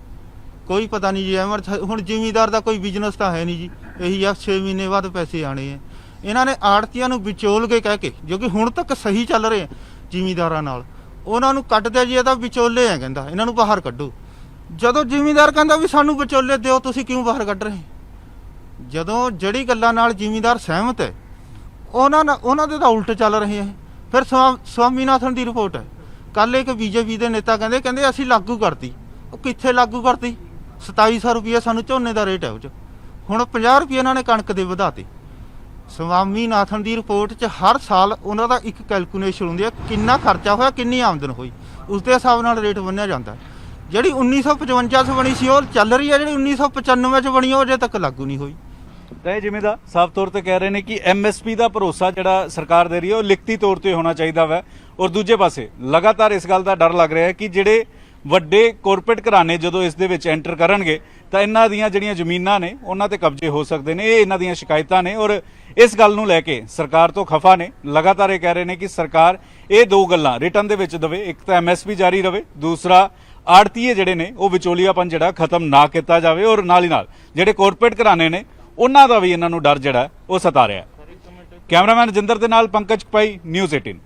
[SPEAKER 7] ਕੋਈ ਪਤਾ ਨਹੀਂ ਜੀ ਹੁਣ ਜ਼ਿਮੀਂਦਾਰ ਦਾ ਕੋਈ ਬਿਜ਼ਨਸ ਤਾਂ ਹੈ ਨਹੀਂ ਜੀ, ਇਹੀ ਆ 6 ਮਹੀਨੇ ਬਾਅਦ ਪੈਸੇ ਆਣੇ ਹੈ। ਇਹਨਾਂ ਨੇ ਆੜਤੀਆਂ ਨੂੰ ਵਿਚੋਲ ਕੇ ਕਹਿ ਕੇ, ਜੋ ਕਿ ਹੁਣ ਤੱਕ ਸਹੀ ਚੱਲ ਰਹੇ ਜ਼ਿਮੀਂਦਾਰਾਂ ਨਾਲ, ਉਹਨਾਂ ਨੂੰ ਕੱਢਦੇ ਜੀ, ਇਹ ਤਾਂ ਵਿਚੋਲੇ ਆ, ਕਹਿੰਦਾ ਇਹਨਾਂ ਨੂੰ ਬਾਹਰ ਕੱਢੋ। ਜਦੋਂ ਜ਼ਿਮੀਂਦਾਰ ਕਹਿੰਦਾ ਵੀ ਸਾਨੂੰ ਵਿਚੋਲੇ ਦਿਓ, ਤੁਸੀਂ ਕਿਉਂ ਬਾਹਰ ਕੱਢ ਰਹੇ? ਜਦੋਂ ਜਿਹੜੀ ਗੱਲਾਂ ਨਾਲ ਜ਼ਿਮੀਂਦਾਰ ਸਹਿਮਤ ਹੈ, ਉਹਨਾਂ ਦੇ ਤਾਂ ਉਲਟ ਚੱਲ ਰਹੇ ਹੈ। ਫਿਰ ਸਵਾਮੀਨਾਥਨ ਦੀ ਰਿਪੋਰਟ ਹੈ, ਕੱਲ ਇੱਕ ਬੀਜੇਪੀ ਦੇ ਨੇਤਾ ਕਹਿੰਦੇ ਅਸੀਂ ਲਾਗੂ ਕਰਤੀ। ਉਹ ਕਿੱਥੇ ਲਾਗੂ ਕਰਤੀ? 2700 ਰੁਪਏ ਸਾਨੂੰ ਝੋਨੇ ਦਾ ਰੇਟ ਹੈ ਉਹ 'ਚ, ਹੁਣ 50 ਰੁਪਏ ਇਹਨਾਂ ਨੇ ਕਣਕ ਦੇ ਵਧਾਤੇ। ਸਵਾਮੀਨਾਥਨ ਦੀ ਰਿਪੋਰਟ 'ਚ ਹਰ ਸਾਲ ਉਹਨਾਂ ਦਾ ਇੱਕ ਕੈਲਕੂਲੇਸ਼ਨ ਹੁੰਦੀ ਹੈ, ਕਿੰਨਾ ਖਰਚਾ ਹੋਇਆ, ਕਿੰਨੀ ਆਮਦਨ ਹੋਈ, ਉਸ ਦੇ ਹਿਸਾਬ ਨਾਲ ਰੇਟ ਬੰਨਿਆ ਜਾਂਦਾ। ਜਿਹੜੀ 1955 'ਚ ਬਣੀ ਸੀ ਉਹ ਚੱਲ ਰਹੀ ਹੈ, ਜਿਹੜੀ 1995 'ਚ ਬਣੀ ਉਹ ਅਜੇ ਤੱਕ ਲਾਗੂ ਨਹੀਂ ਹੋਈ।
[SPEAKER 1] ਤਾਂ ਇਹ ਜਿਵੇਂ ਦਾ ਸਾਫ਼ ਤੌਰ ਤੇ ਕਹਿ ਰਹੇ ਨੇ ਕਿ ਐਮਐਸਪੀ ਦਾ ਭਰੋਸਾ ਜਿਹੜਾ ਸਰਕਾਰ ਦੇ ਰਹੀ ਹੈ ਉਹ ਲਿਖਤੀ ਤੌਰ ਤੇ ਹੋਣਾ ਚਾਹੀਦਾ ਵਾ। ਔਰ ਦੂਜੇ ਪਾਸੇ ਲਗਾਤਾਰ ਇਸ ਗੱਲ ਦਾ ਡਰ ਲੱਗ ਰਿਹਾ ਹੈ ਕਿ ਜਿਹੜੇ ਵੱਡੇ ਕਾਰਪੋਰੇਟ ਘਰਾਣੇ ਜਦੋਂ ਇਸ ਦੇ ਵਿੱਚ ਐਂਟਰ ਕਰਨਗੇ ਤਾਂ ਇਹਨਾਂ ਦੀਆਂ ਜਿਹੜੀਆਂ ਜ਼ਮੀਨਾਂ ਨੇ ਉਹਨਾਂ ਤੇ ਕਬਜ਼ੇ ਹੋ ਸਕਦੇ ਨੇ। ਇਹ ਇਹਨਾਂ ਦੀਆਂ ਸ਼ਿਕਾਇਤਾਂ ਨੇ ਔਰ ਇਸ ਗੱਲ ਨੂੰ ਲੈ ਕੇ ਸਰਕਾਰ ਤੋਂ ਖਫਾ ਨੇ। ਲਗਾਤਾਰ ਇਹ ਕਹਿ ਰਹੇ ਨੇ ਕਿ ਸਰਕਾਰ ਇਹ 2 ਗੱਲਾਂ ਰਿਟਰਨ ਦੇ ਵਿੱਚ ਦੇਵੇ, ਇੱਕ ਤਾਂ ਐਮਐਸਪੀ ਜਾਰੀ ਰਵੇ, ਦੂਸਰਾ ਆੜਤੀਏ ਜਿਹੜੇ ਨੇ ਉਹ ਵਿਚੋਲੀਆਪਨ ਜਿਹੜਾ ਖਤਮ ਨਾ ਕੀਤਾ ਜਾਵੇ, ਔਰ ਨਾਲ ਹੀ ਨਾਲ ਜਿਹੜੇ ਕਾਰਪੋਰੇਟ ਘਰਾਣੇ ਨੇ ਉਹਨਾਂ ਦਾ ਵੀ ਇਹਨਾਂ ਨੂੰ ਡਰ ਜਿਹੜਾ ਉਹ ਸਤਾ ਰਿਹਾ। ਕੈਮਰਾਮੈਨ ਜਿੰਦਰ ਦੇ ਨਾਲ ਪੰਕਜ ਭਾਈ, ਨਿਊਜ਼ 18।